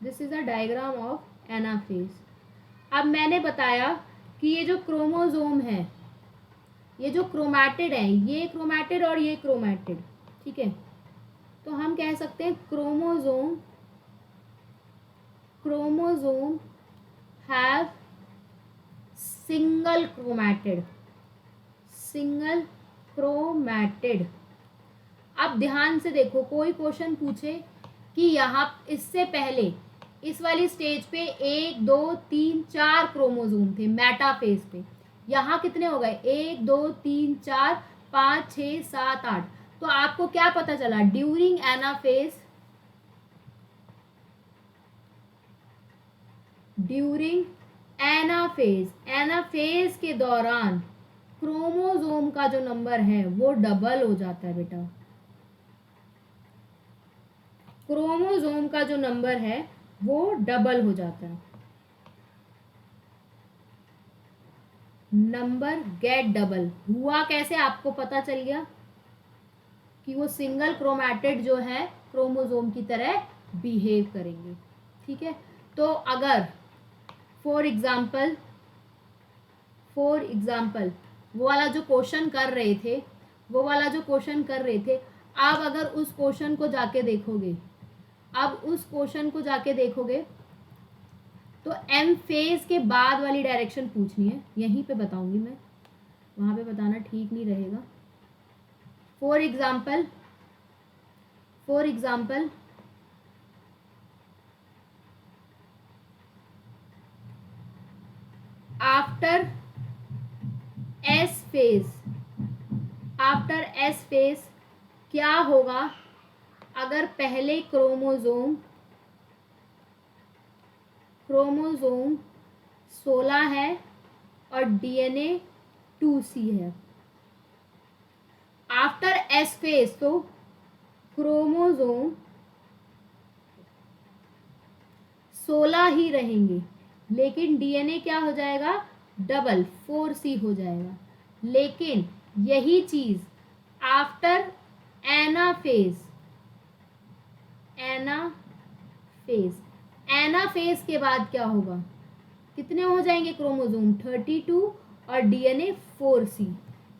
this is the diagram of anaphase. अब मैंने बताया कि ये जो क्रोमोजोम है, ये जो क्रोमैटिड है, ये क्रोमैटिड और ये क्रोमैटिड। ठीक है, तो हम कह सकते हैं क्रोमोजोम हैव सिंगल क्रोमैटिड। अब ध्यान से देखो, कोई क्वेश्चन पूछे कि यहाँ इससे पहले इस वाली स्टेज पे 1 2 3 4 क्रोमोजोम थे मेटाफेज पे, यहाँ कितने हो गए 1 2 3 4 5 6 7 8। तो आपको क्या पता चला, ड्यूरिंग एनाफेज के दौरान क्रोमोजोम का जो नंबर है वो डबल हो जाता है बेटा, क्रोमोजोम का जो नंबर है वो डबल हो जाता है, नंबर गेट डबल। हुआ कैसे, आपको पता चल गया कि वो सिंगल क्रोमैटिड जो है क्रोमोजोम की तरह बिहेव करेंगे। ठीक है, तो अगर फॉर एग्जाम्पल वो वाला जो क्वेश्चन कर रहे थे, आप अगर उस क्वेश्चन को जाके देखोगे, तो एम फेज के बाद वाली डायरेक्शन पूछनी है, यहीं पे बताऊंगी मैं, वहां पे बताना ठीक नहीं रहेगा। For example after S phase क्या होगा, अगर पहले क्रोमोजोम 16 है और डीएनए 2C है, आफ्टर एस फेज तो क्रोमोजोम 16 ही रहेंगे, लेकिन डीएनए क्या हो जाएगा, डबल 4C हो जाएगा। लेकिन यही चीज आफ्टर एनाफेज के बाद क्या होगा, कितने हो जाएंगे क्रोमोजोम 32 और डीएनए 4C।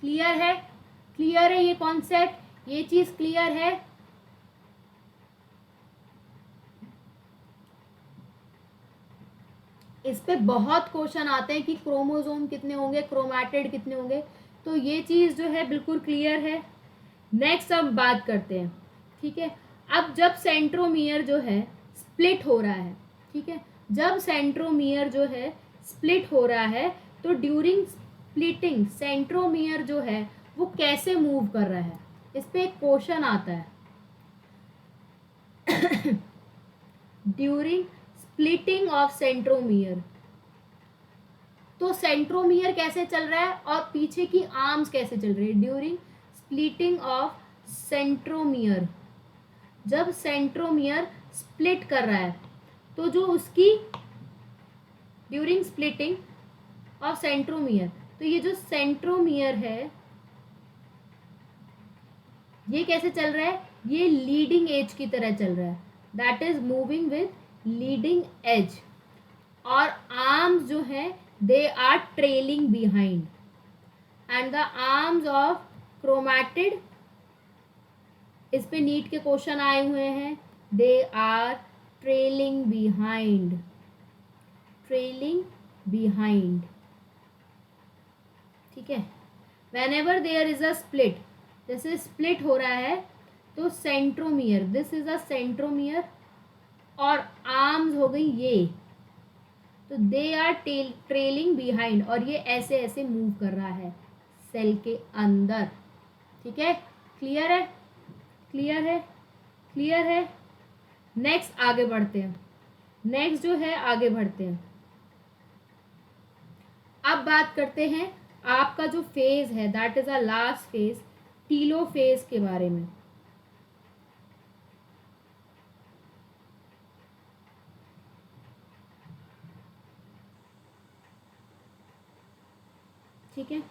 क्लियर है ये कॉन्सेप्ट, ये चीज क्लियर है। इस पे बहुत क्वेश्चन आते हैं कि क्रोमोजोम कितने होंगे, क्रोमैटिड कितने होंगे, तो ये चीज जो है बिल्कुल क्लियर है। नेक्स्ट अब बात करते हैं। ठीक है, अब जब सेंट्रोमियर जो है स्प्लिट हो रहा है, ठीक है, जब सेंट्रोमियर जो है स्प्लिट हो रहा है, तो ड्यूरिंग स्प्लिटिंग सेंट्रोमियर जो है वो कैसे मूव कर रहा है, इस पे एक क्वेश्चन आता है। ड्यूरिंग स्प्लिटिंग ऑफ सेंट्रोमियर, तो सेंट्रोमियर कैसे चल रहा है और पीछे की आर्म्स कैसे चल रही है। ड्यूरिंग स्प्लिटिंग ऑफ सेंट्रोमियर, जब सेंट्रोमियर स्प्लिट कर रहा है, तो जो उसकी ड्यूरिंग स्प्लिटिंग ऑफ सेंट्रोमियर, तो ये जो सेंट्रोमियर है ये कैसे चल रहा है, ये लीडिंग एज की तरह चल रहा है, that is moving with leading edge. और आर्म्स जो है they are trailing behind, and the arms of chromatid, इस पे नीट के क्वेश्चन आए हुए हैं, they are trailing behind, trailing behind, ठीक है। whenever there is a split, जैसे स्प्लिट हो रहा है तो centromere, this is a centromere, और आर्म्स हो गई ये, तो दे आर ट्रेलिंग बिहाइंड, और ये ऐसे ऐसे मूव कर रहा है सेल के अंदर, ठीक है। क्लियर है, क्लियर है, क्लियर है। नेक्स्ट आगे बढ़ते हैं, नेक्स्ट जो है आगे बढ़ते हैं। अब बात करते हैं आपका जो फेज है, that is a last phase, telophase के बारे में। ठीक है,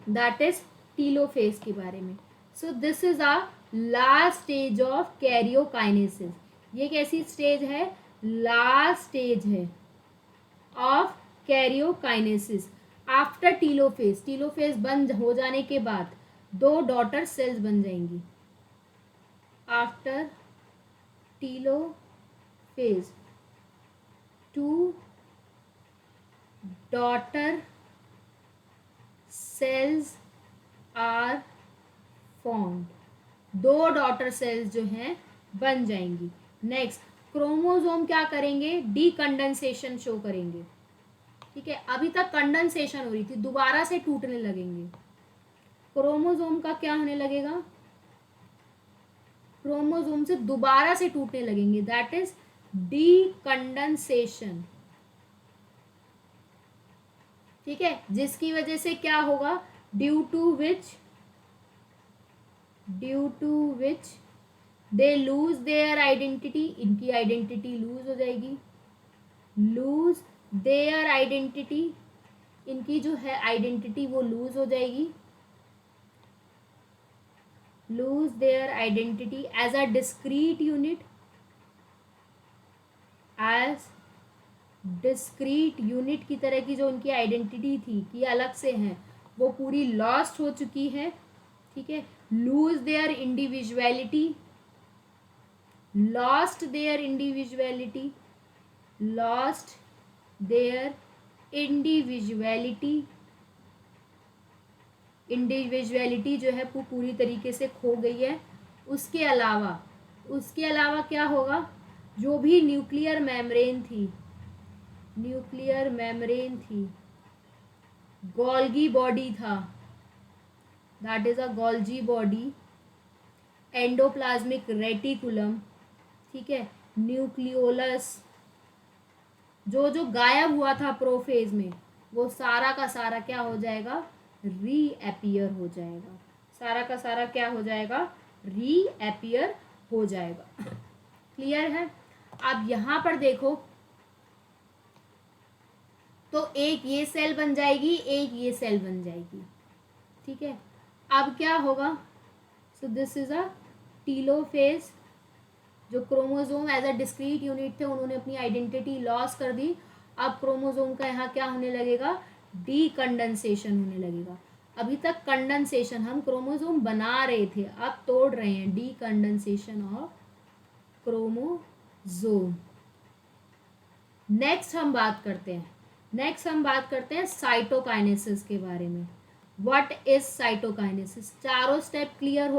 दैट इज टीलोफेज के बारे में। सो this is a last stage of karyokinesis. ये एक ऐसी स्टेज है, लास्ट स्टेज है of karyokinesis. After telophase, telophase बंद हो जाने के बाद दो डॉटर सेल्स बन जाएंगी। After telophase two daughter cells are formed, दो डॉटर सेल्स जो हैं बन जाएंगी। नेक्स्ट क्रोमोसोम क्या करेंगे, डीकंडेंसेशन शो करेंगे, ठीक है। अभी तक कंडेंसेशन हो रही थी, दोबारा से टूटने लगेंगे। क्रोमोसोम का क्या होने लगेगा, क्रोमोसोम से दोबारा से टूटने लगेंगे, दैट इज डीकंडेंसेशन, ठीक है। जिसकी वजह से क्या होगा, due to which they lose their identity, इनकी आइडेंटिटी लूज हो जाएगी, लूज देयर आइडेंटिटी, इनकी जो है आइडेंटिटी वो लूज हो जाएगी, lose their identity as a discrete unit, as discrete unit की तरह की जो उनकी आइडेंटिटी थी कि अलग से हैं, वो पूरी लॉस्ट हो चुकी है, ठीक है। Lose their individuality, lost their individuality, lost their individuality, individuality जो है वो पूरी तरीके से खो गई है। उसके अलावा क्या होगा, जो भी न्यूक्लियर मेम्ब्रेन थी, न्यूक्लियर मेम्ब्रेन थी, गोल्गी बॉडी था, that is a Golgi body, endoplasmic reticulum, ठीक है, न्यूक्लियोलस, जो जो गायब हुआ था प्रोफेज में वो सारा का सारा क्या हो जाएगा, रीअपियर हो जाएगा, सारा का सारा क्या हो जाएगा, रीअपियर हो जाएगा। क्लियर है। अब यहां पर देखो तो एक ये सेल बन जाएगी, एक ये सेल बन जाएगी, ठीक है। अब क्या होगा, so this is a telophase, जो chromosome as a discrete unit थे उन्होंने अपनी आइडेंटिटी लॉस कर दी। अब क्रोमोसोम का यहाँ क्या होने लगेगा, डीकंडेंसेशन होने लगेगा। अभी तक कंडेंसेशन, हम क्रोमोसोम बना रहे थे, अब तोड़ रहे हैं, डीकंडेंसेशन ऑफ क्रोमोसोम। नेक्स्ट हम बात करते हैं साइटोकाइनेसिस के बारे में। व्हाट इज साइटोकाइनेसिस, चारों स्टेप क्लियर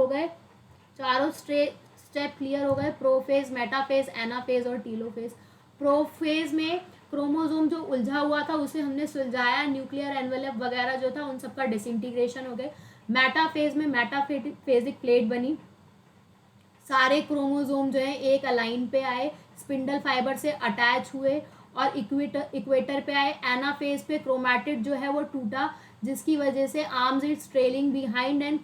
हो गए, प्रोफेज, मेटाफेज, एनाफेज और टीलोफेज। प्रोफेज में क्रोमोसोम जो उलझा हुआ था उसे हमने सुलझाया, न्यूक्लियर एनवेलप वगैरह जो था उन सबका डिसइंटीग्रेशन हो गए। मेटाफेज में मेटाफेजिक प्लेट बनी, सारे क्रोमोसोम जो है एक अलाइन पे आए, स्पिंडल फाइबर से अटैच हुए और इक्वेटर पे आए। एनाफेज पे क्रोमैटिड जो है वो टूटा, जिसकी वजह से arms is trailing behind and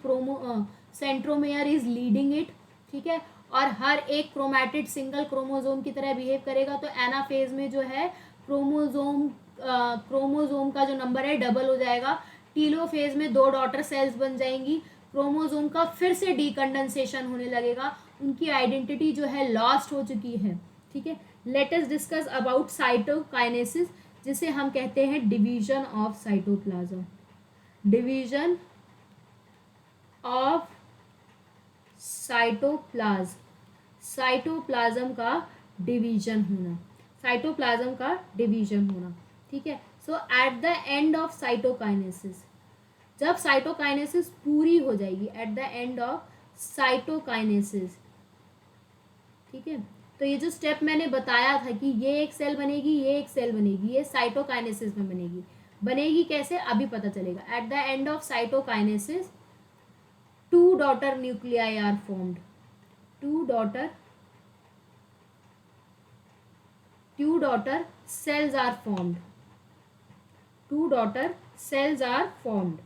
centromere is leading it, ठीक है। और हर एक क्रोमैटिड सिंगल क्रोमोसोम की तरह बिहेव करेगा। तो एनाफेज में जो है क्रोमोसोम क्रोमोसोम का जो नंबर है डबल हो जाएगा, टीलोफेज में 2 डॉटर सेल्स बन जाएंगी, क्रोमोसोम का फिर से डीकंडेंसेशन होने लगेगा, उनकी आइडेंटिटी जो है लॉस्ट हो चुकी है। ठीक है, let us discuss about cytokinesis, जिसे हम कहते हैं division of cytoplasm. Division of cytoplasm, cytoplasm का डिवीजन होना, साइटोप्लाज्म का डिवीजन होना। ठीक है, so at the end of cytokinesis, जब साइटोकाइनेसिस पूरी हो जाएगी, at the end of cytokinesis, ठीक है, तो ये जो स्टेप मैंने बताया था कि ये एक सेल बनेगी, ये एक सेल बनेगी, ये साइटोकाइनेसिस में बनेगी। बनेगी कैसे अभी पता चलेगा। At the end of cytokinesis 2 daughter nuclei are formed, 2 daughter cells are formed, 2 daughter cells are formed।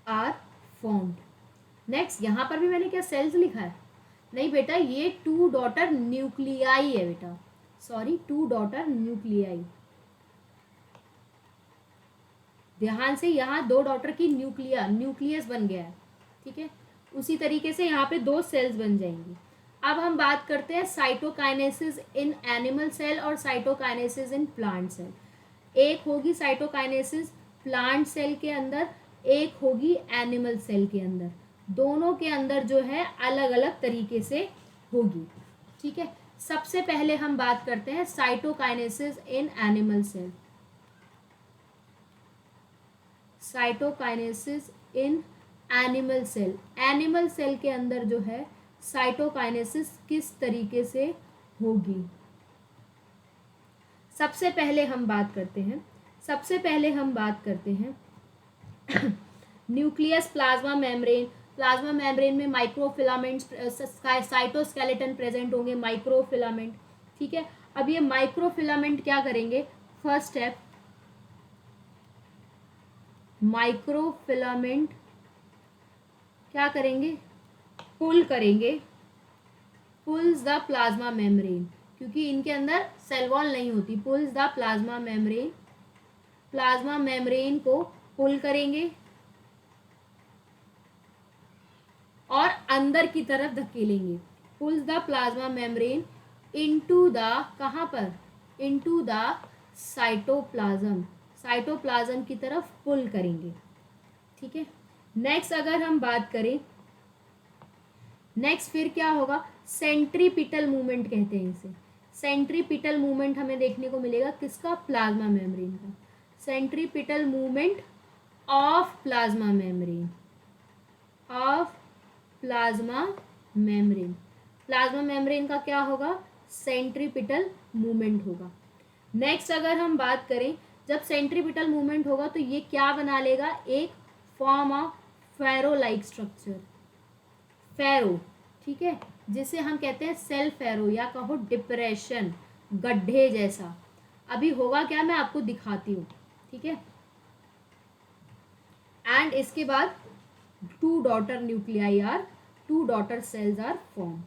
Are formed. Next, यहां पर भी मैंने क्या सेल्स लिखा है? नहीं बेटा, ये 2 डॉटर न्यूक्लियाई है बेटा, सॉरी 2 डॉटर न्यूक्लियाई। ध्यान से, यहाँ 2 डॉटर की न्यूक्लियस बन गया है। ठीक है, उसी तरीके से यहाँ पे 2 सेल्स बन जाएंगी। अब हम बात करते हैं साइटोकाइनेसिस इन एनिमल सेल और साइटोकाइनेसिस इन प्लांट सेल। एक होगी साइटोकाइनेसिस प्लांट सेल के अंदर, एक होगी एनिमल सेल के अंदर। दोनों के अंदर जो है अलग अलग तरीके से होगी। ठीक है, सबसे पहले हम बात करते हैं cytokinesis in animal cell. Cytokinesis in animal cell, animal cell के अंदर जो है साइटोकाइनेसिस किस तरीके से होगी, सबसे पहले हम बात करते हैं nucleus, plasma membrane. Plasma membrane में माइक्रोफिलामेंट्स, साइटोस्केलेटन प्रेजेंट होंगे, माइक्रोफिलामेंट। ठीक है, अब ये माइक्रोफिलामेंट क्या करेंगे? फर्स्ट स्टेप, माइक्रोफिलामेंट क्या करेंगे? पुल करेंगे, पुल्स द प्लाज्मा मेम्ब्रेन, क्योंकि इनके अंदर सेल वॉल नहीं होती। Pulls the plasma membrane, plasma membrane को पुल करेंगे और अंदर की तरफ धकेलेंगे। Pulls the plasma membrane into the, कहाँ पर? इनटू द साइटोप्लाज्म, साइटोप्लाज्म की तरफ पुल करेंगे। ठीक है, नेक्स्ट अगर हम बात करें, नेक्स्ट फिर क्या होगा? सेंट्रीपिटल मूवमेंट कहते हैं इसे। सेंट्रीपिटल मूवमेंट हमें देखने को मिलेगा किसका? प्लाज्मा मेम्ब्रेन का। Centripetal movement of plasma membrane, of plasma membrane. Plasma membrane का क्या होगा? सेंट्रीपिटल मूवमेंट होगा। नेक्स्ट अगर हम बात करें, जब सेंट्रीपिटल मूवमेंट होगा तो ये क्या बना लेगा? एक form of furrow like structure, furrow. ठीक है, जिसे हम कहते हैं सेल फेरो या कहो डिप्रेशन, गड्ढे जैसा। अभी होगा क्या, मैं आपको दिखाती हूँ। ठीक है, एंड इसके बाद 2 daughter nuclei are, 2 daughter cells are form,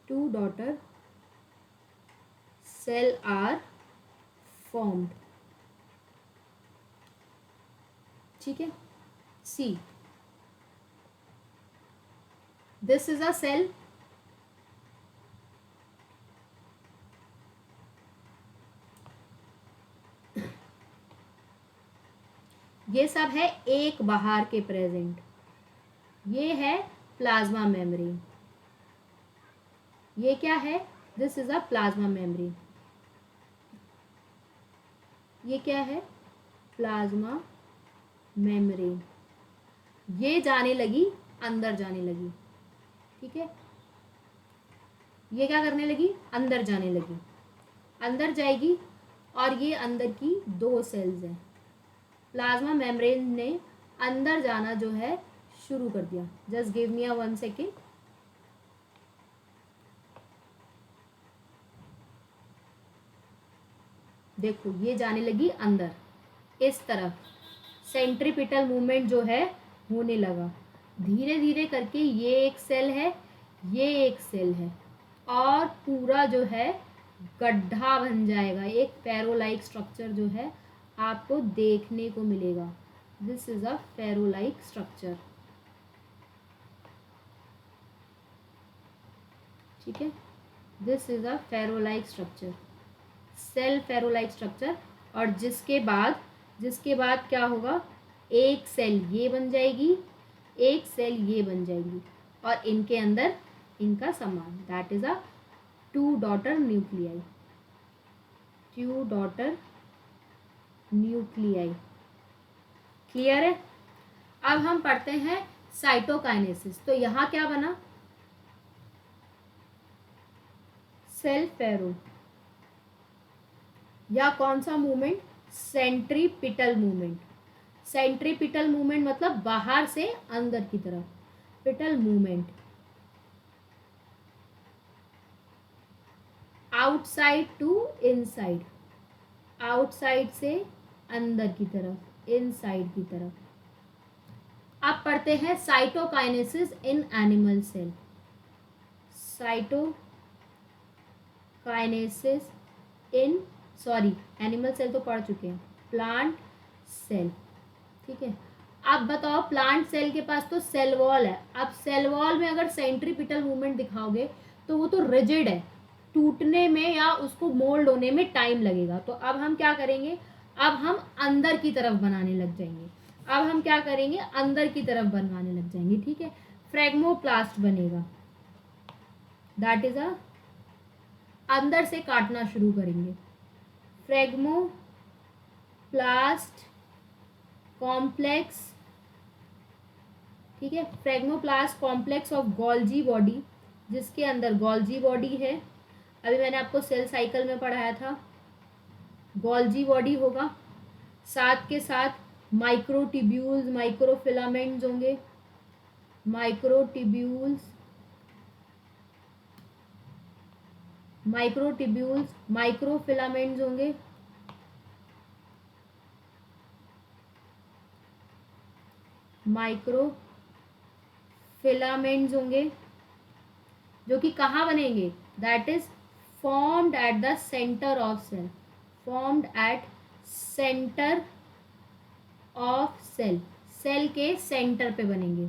2 daughter cell are formed. ठीक है, see this is a cell, ये सब है एक बाहर के प्रेजेंट। ये है प्लाज्मा मेम्ब्रेन, ये क्या है? This is a plasma membrane. ये क्या है? Plasma membrane. ये जाने लगी, अंदर जाने लगी। ठीक है, ये क्या करने लगी? अंदर जाने लगी, अंदर जाएगी और ये अंदर की 2 सेल्स हैं। प्लाज्मा मेम्ब्रेन ने अंदर जाना जो है शुरू कर दिया। Just give me a 1 second. देखो, ये जाने लगी अंदर, इस तरफ सेंट्रीपिटल मूवमेंट जो है होने लगा। धीरे धीरे करके ये एक सेल है, ये एक सेल है, और पूरा जो है गड्ढा बन जाएगा, एक फेरो लाइक स्ट्रक्चर जो है आपको देखने को मिलेगा। This is a furrow like structure. ठीक है, this is a furrow like structure, cell furrow like structure. और जिसके बाद क्या होगा, एक सेल ये बन जाएगी, एक सेल ये बन जाएगी, और इनके अंदर इनका समान, that is a two daughter nuclei, two daughter nuclei. Clear है? अब हम पढ़ते हैं साइटोकाइनेसिस। तो यहां क्या बना, सेल फेरो, या कौन सा movement, centripetal movement. Centripetal movement मतलब बाहर से अंदर की तरफ, पिटल movement, outside to inside, outside से अंदर की तरफ, इनसाइड की तरफ। अब पढ़ते हैं cytokinesis in animal cell. Cytokinesis in, sorry animal cell तो पढ़ चुके हैं, प्लांट सेल। ठीक है, अब बताओ, प्लांट सेल के पास तो सेल वॉल है। अब सेल वॉल में अगर सेंट्रीपिटल मूवमेंट दिखाओगे तो वो तो रिजिड है, टूटने में या उसको मोल्ड होने में टाइम लगेगा। तो अब हम क्या करेंगे, अब हम अंदर की तरफ बनाने लग जाएंगे, अब हम क्या करेंगे, अंदर की तरफ बनवाने लग जाएंगे। ठीक है, फ्रेगमोप्लास्ट बनेगा, दैट इज अ, अंदर से काटना शुरू करेंगे, फ्रेगमोप्लास्ट कॉम्प्लेक्स। ठीक है, फ्रेगमोप्लास्ट कॉम्प्लेक्स ऑफ गोल्जी बॉडी, जिसके अंदर गोल्जी बॉडी है, अभी मैंने आपको सेल साइकिल में पढ़ाया था, गोल्जी बॉडी होगा, साथ के साथ माइक्रोट्यूब्यूल्स, माइक्रोफिलामेंट्स होंगे, माइक्रोट्यूब्यूल्स, माइक्रोफिलामेंट्स होंगे, माइक्रोफिलामेंट्स होंगे, जो कि कहाँ बनेंगे, that is formed at the centre of cell, formed at centre of cell, cell के सेंटर पे बनेंगे।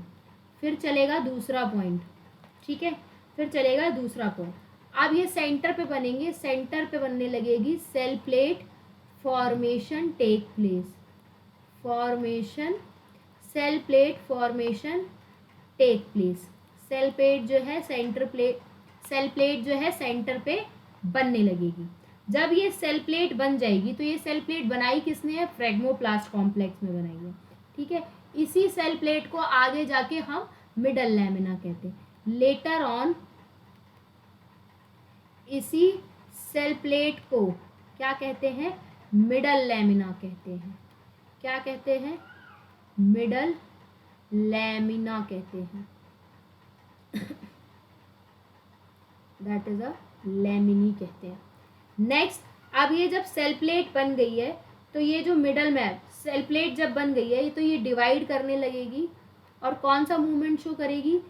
फिर चलेगा दूसरा पॉइंट। ठीक है, फिर चलेगा दूसरा पॉइंट। अब ये सेंटर पे बनेंगे, सेंटर पे बनने लगेगी cell plate formation take place, formation, cell plate formation take place. Cell plate जो है सेंटर प्लेट, सेल प्लेट जो है सेंटर पे बनने लगेगी। जब ये सेल प्लेट बन जाएगी, तो ये सेल प्लेट बनाई किसने है, फ्रेगमोप्लास्ट कॉम्प्लेक्स में बनाई है। ठीक है, इसी सेल प्लेट को आगे जाके हम मिडल लैमिना कहते हैं। लेटर ऑन इसी सेल प्लेट को क्या कहते हैं, मिडल लैमिना कहते हैं। क्या कहते हैं, मिडल लैमिना कहते हैं, दैट इज अ लैमिनी कहते हैं। नेक्स्ट, अब ये जब सेल प्लेट बन गई है, तो ये जो मिडल में सेल प्लेट जब बन गई है, तो ये डिवाइड करने लगेगी, और कौन सा मूवमेंट शो करेगी,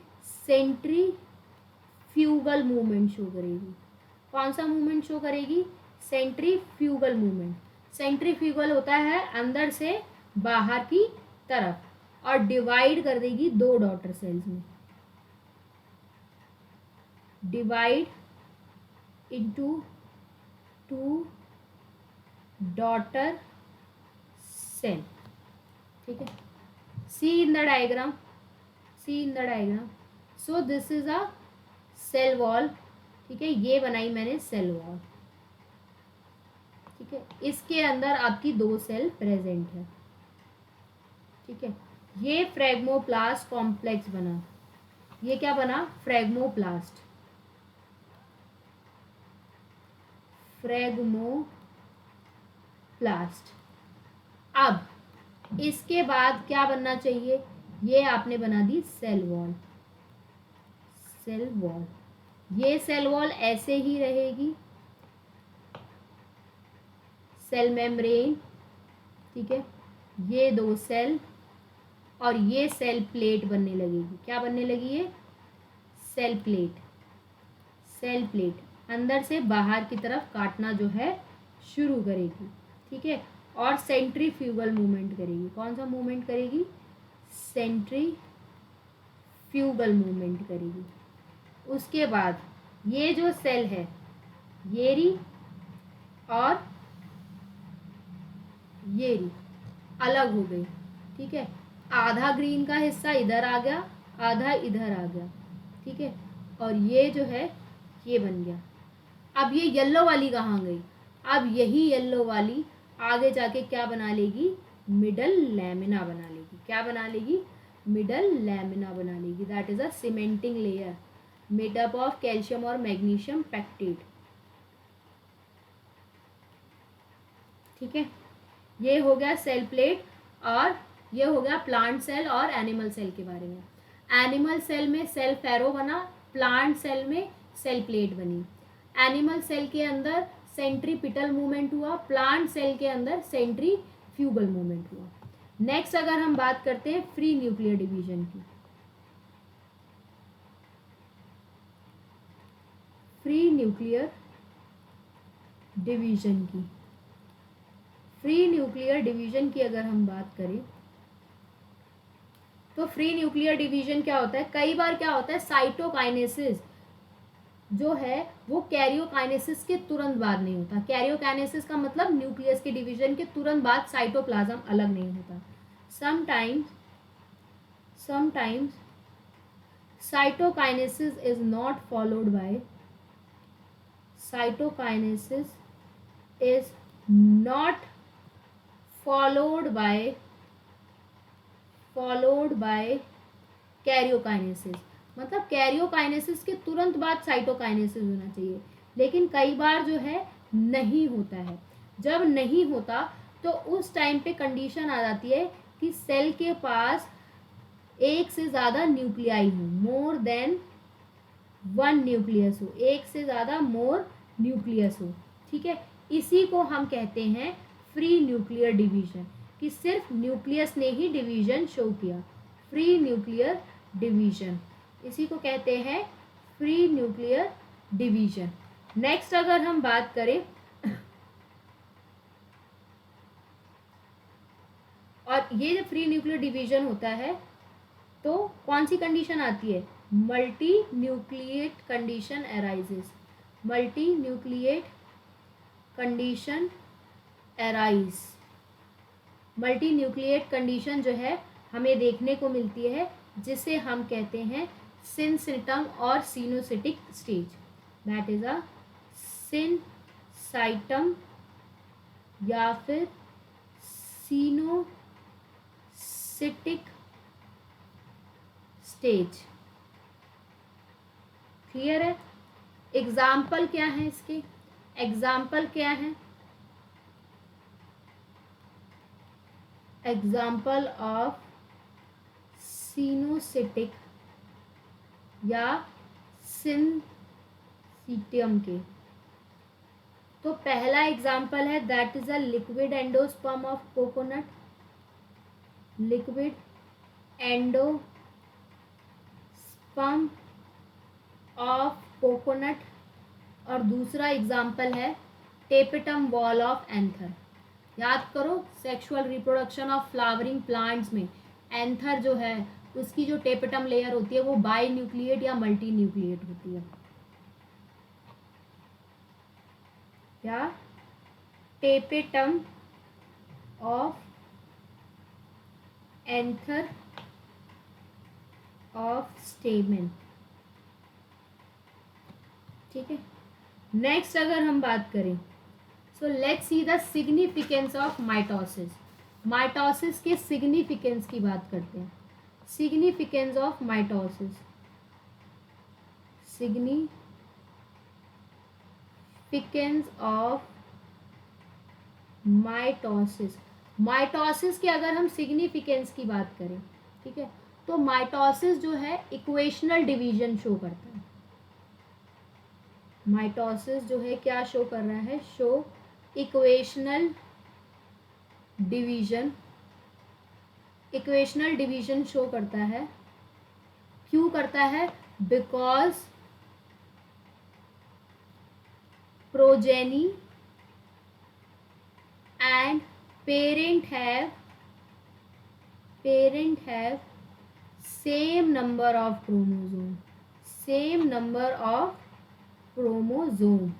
सेंट्रीफ्यूगल मूवमेंट शो करेगी। कौन सा मूवमेंट शो करेगी, सेंट्रीफ्यूगल मूवमेंट। सेंट्रीफ्यूगल होता है अंदर से बाहर की तरफ, और डिवाइड कर देगी दो डॉटर सेल्स में, divide into two daughter cell. ठीक है, see in the diagram, see in the diagram. So this is a cell wall. ठीक है, ये बनाई मैंने सेल वॉल। ठीक है, इसके अंदर आपकी दो सेल प्रेजेंट है। ठीक है, ये फ्रेगमोप्लास्ट कॉम्प्लेक्स बना, ये क्या बना, फ्रेगमोप्लास्ट, फ्रेगमोप्लास्ट। अब इसके बाद क्या बनना चाहिए, ये आपने बना दी सेल वॉल, सेल वॉल। ये सेल वॉल ऐसे ही रहेगी, सेल मेम्ब्रेन। ठीक है, ये दो सेल, और ये सेल प्लेट बनने लगेगी। क्या बनने लगी है? Cell plate. सेल प्लेट अंदर से बाहर की तरफ काटना जो है शुरू करेगी, ठीक है, और सेंट्रीफ्यूगल मूवमेंट करेगी। कौन सा मूवमेंट करेगी? सेंट्रीफ्यूगल मूवमेंट करेगी। उसके बाद ये जो सेल है, ये री और ये री अलग हो गई, ठीक है। आधा ग्रीन का हिस्सा इधर आ गया, आधा इधर आ गया, ठीक है, और ये जो है ये बन गया। अब ये येलो वाली कहाँ गई? अब यही येलो वाली आगे जाके क्या बना लेगी? मिडल लैमिना बना लेगी। क्या बना लेगी? मिडल लैमिना बना लेगी। That is a cementing layer made up of calcium और मैग्नीशियम पेक्टेट, ठीक है। ये हो गया सेल प्लेट, और ये हो गया प्लांट सेल और एनिमल सेल के बारे में। एनिमल सेल में सेल फेरो बना, प्लांट सेल में सेल प्लेट बनी। एनिमल सेल के अंदर सेंट्रीपिटल मूवमेंट हुआ, प्लांट सेल के अंदर सेंट्रीफ्यूगल मूवमेंट हुआ। नेक्स्ट अगर हम बात करते हैं फ्री न्यूक्लियर डिवीजन की, फ्री न्यूक्लियर डिवीजन की, फ्री न्यूक्लियर डिवीजन की अगर हम बात करें तो फ्री न्यूक्लियर डिवीजन क्या होता है? कई बार क्या होता है, साइटोकाइनेसिस जो है वो कैरियोकाइनेसिस के तुरंत बाद नहीं होता। कैरियोकाइनेसिस का मतलब न्यूक्लियस के डिवीजन के तुरंत बाद साइटोप्लाज्म अलग नहीं होता। Sometimes cytokinesis is not followed by, cytokinesis is not followed by karyokinesis. मतलब कैरियोकाइनेसिस के तुरंत बाद साइटोकाइनेसिस होना चाहिए, लेकिन कई बार जो है नहीं होता है। जब नहीं होता तो उस टाइम पे कंडीशन आ जाती है कि सेल के पास एक से ज़्यादा न्यूक्लियाई हो, मोर देन वन न्यूक्लियस हो, एक से ज़्यादा मोर न्यूक्लियस हो, ठीक है। इसी को हम कहते हैं फ्री न्यूक्लियर डिवीजन, कि सिर्फ न्यूक्लियस ने ही डिवीजन शो किया। फ्री न्यूक्लियर डिवीजन, इसी को कहते हैं फ्री न्यूक्लियर डिवीजन। नेक्स्ट अगर हम बात करें और ये जब फ्री न्यूक्लियर डिवीजन होता है तो कौन सी कंडीशन आती है? Multi nucleate condition arises. Multi nucleate condition arise. Multi nucleate condition जो है हमें देखने को मिलती है, जिसे हम कहते हैं सिनसिटम और सिनोसिटिक स्टेज। दैट इज अ सिनसाइटम या फिर सिनोसिटिक स्टेज। क्लियर है? एग्जाम्पल क्या है इसके? एग्जाम्पल क्या है? एग्जाम्पल ऑफ सिनोसिटिक या सिनसीटियम के, तो पहला एग्जाम्पल है that is a liquid endosperm of coconut. Liquid endosperm of coconut. और दूसरा एग्जाम्पल है टेपिटम वॉल ऑफ एंथर। याद करो, sexual reproduction of flowering plants में एंथर जो है उसकी जो टेपिटम लेयर होती है वो बाई न्यूक्लिएट या मल्टी न्यूक्लिएट होती है। क्या? Tapetum of anther of stamen, ठीक है। नेक्स्ट अगर हम बात करें, so let's see the significance of mitosis. Mitosis के सिग्निफिकेंस की बात करते हैं। Significance of mitosis, significance of mitosis. Mitosis के अगर हम सिग्निफिकेंस की बात करें, ठीक है, तो माइटोसिस जो है इक्वेशनल डिवीजन शो करता है। माइटोसिस जो है क्या शो कर रहा है? Show equational division equational division show करता है। क्यों करता है? Because progeny and parent have same number of chromosome।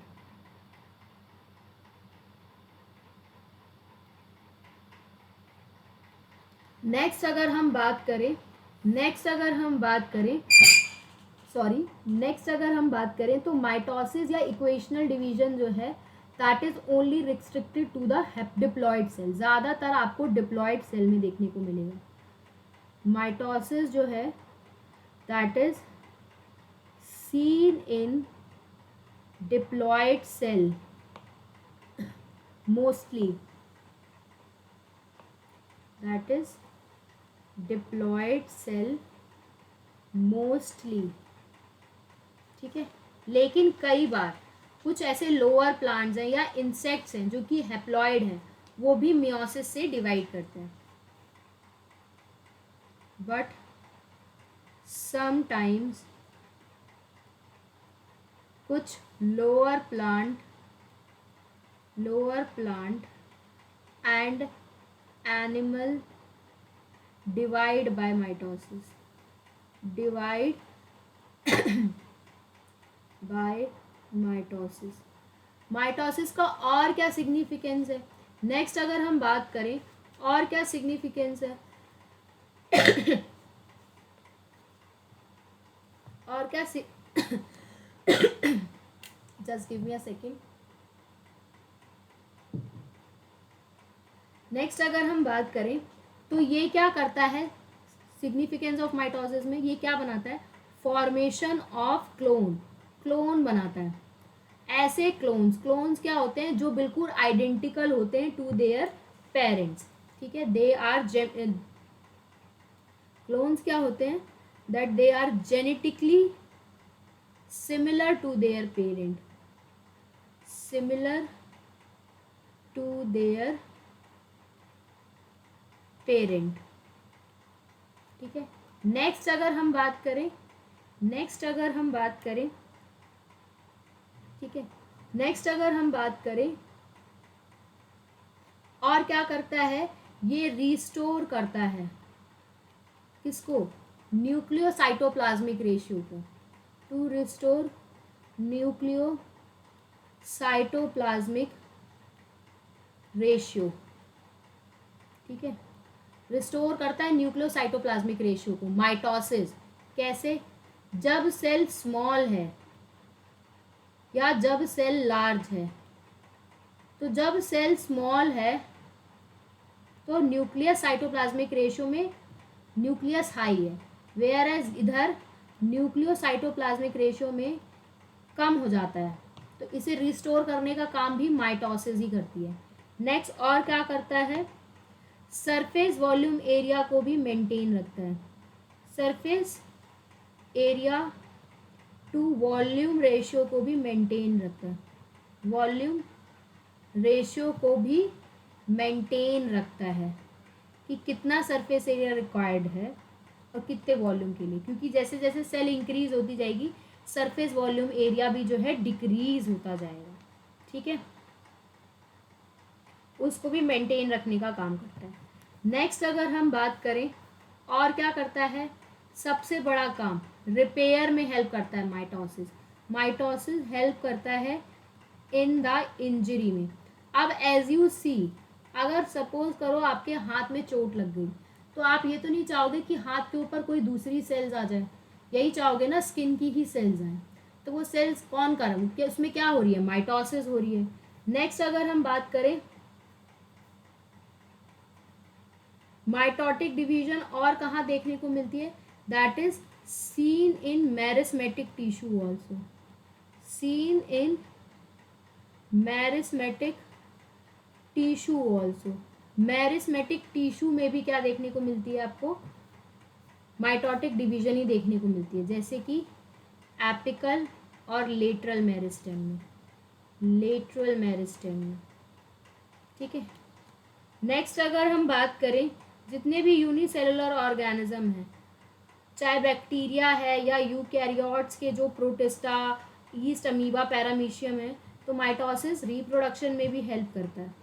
Next अगर हम बात करें तो माइटोसिस या इक्वेशनल डिवीजन जो है that is only restricted to the diploid cell. ज़्यादातर आपको डिप्लॉइड सेल में देखने को मिलेगा। माइटोसिस जो है that is seen in diploid cell mostly, that is diploid cell mostly. ठीक है, लेकिन कई बार कुछ ऐसे लोअर प्लांट्स हैं या इंसेक्ट्स हैं जो कि हैप्लॉइड हैं, वो भी मियोसिस से डिवाइड करते हैं। बट समटाइम्स कुछ lower plant and animal divide by mitosis, mitosis का और क्या सिग्निफिकेंस है? नेक्स्ट अगर हम बात करें और क्या सिग्निफिकेंस है और क्या just give me a second. Next अगर हम बात करें तो ये क्या करता है, सिग्निफिकेंस ऑफ माइटोसिस में ये क्या बनाता है? फॉर्मेशन ऑफ क्लोन बनाता है। ऐसे क्लोन्स क्या होते हैं? जो बिल्कुल आइडेंटिकल होते हैं टू देयर पेरेंट्स। ठीक है, दे आर क्लोन्स क्या होते हैं? That they are genetically similar to their parent. ठीक है, नेक्स्ट अगर हम बात करें ठीक है, नेक्स्ट अगर हम बात करें और क्या करता है? ये रिस्टोर करता है किसको? न्यूक्लियोसाइटोप्लाज्मिक रेशियो को। To restore nucleocytoplasmic ratio. ठीक है, रिस्टोर करता है न्यूक्लियोसाइटोप्लाज्मिक रेशियो को। माइटोसिस कैसे? जब सेल स्मॉल है या जब सेल लार्ज है। तो जब सेल स्मॉल है तो न्यूक्लियस साइटोप्लाज्मिक रेशियो में न्यूक्लियस हाई है, वेयर एज इधर न्यूक्लियोसाइटोप्लाज्मिक रेशियो में कम हो जाता है। तो इसे रिस्टोर करने का काम भी माइटोसिस ही करती है। नेक्स्ट और क्या करता है? सरफेस वॉल्यूम एरिया को भी मेंटेन रखता है। Surface area to volume ratio को भी मेंटेन रखता है। वॉल्यूम रेशियो को भी मेंटेन रखता है कि कितना सरफेस एरिया रिक्वायर्ड है और कितने वॉल्यूम के लिए, क्योंकि जैसे जैसे सेल इंक्रीज होती जाएगी सरफेस वॉल्यूम एरिया भी जो है डिक्रीज होता जाएगा। ठीक है, उसको भी मेंटेन रखने का काम करता है। नेक्स्ट अगर हम बात करें और क्या करता है? सबसे बड़ा काम रिपेयर में हेल्प करता है माइटोसिस हेल्प करता है इन द इंजरी में। अब एज यू सी, अगर सपोज करो आपके हाथ में चोट लग गई तो आप ये तो नहीं चाहोगे कि हाथ के ऊपर कोई दूसरी सेल्स आ जाए, यही चाहोगे ना स्किन की ही सेल्स आए। तो वो सेल्स कौन कर रहा है? उसमें क्या हो रही है? माइटोसिस हो रही है। नेक्स्ट अगर हम बात करें माइटोटिक डिवीजन और कहाँ देखने को मिलती है? That is seen in meristematic tissue also. Seen in meristematic tissue also. Meristematic tissue में भी क्या देखने को मिलती है आपको? माइटोटिक डिवीजन ही देखने को मिलती है, जैसे कि एपिकल और लेटरल मेरिस्टेम में। ठीक है, नेक्स्ट अगर हम बात करें जितने भी यूनिसेलुलर ऑर्गेनिज्म हैं, चाहे बैक्टीरिया है या यूकैरियोट्स के जो प्रोटिस्टा, ईस्ट, अमीबा, पैरामीशियम है, तो माइटोसिस रिप्रोडक्शन में भी हेल्प करता है।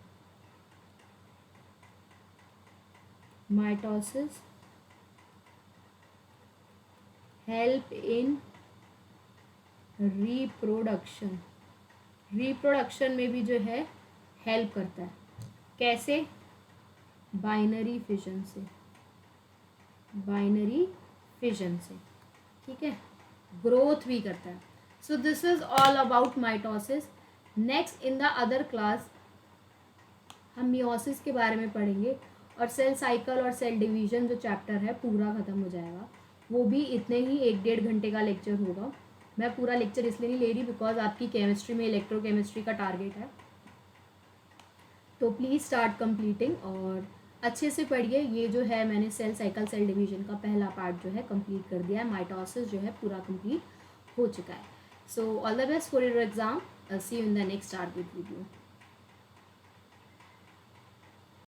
Mitosis help in reproduction, reproduction में भी जो है हेल्प करता है। कैसे? बाइनरी फिजन से, बाइनरी फिजन से, ठीक है। ग्रोथ भी करता है। So this is all about mitosis. Next in the other class हम मियोसिस के बारे में पढ़ेंगे और सेल साइकिल और सेल डिवीजन जो चैप्टर है पूरा ख़त्म हो जाएगा। वो भी इतने ही 1-1.5 घंटे का लेक्चर होगा। मैं पूरा लेक्चर इसलिए नहीं ले रही बिकॉज आपकी केमिस्ट्री में इलेक्ट्रोकेमिस्ट्री का टारगेट है, तो प्लीज़ स्टार्ट कंप्लीटिंग और अच्छे से पढ़िए। ये जो है मैंने सेल साइकिल सेल डिवीजन का पहला पार्ट जो है कंप्लीट कर दिया है। माइटोसिस जो है पूरा कंप्लीट हो चुका है। So all the best for your exam. See you in the next target video.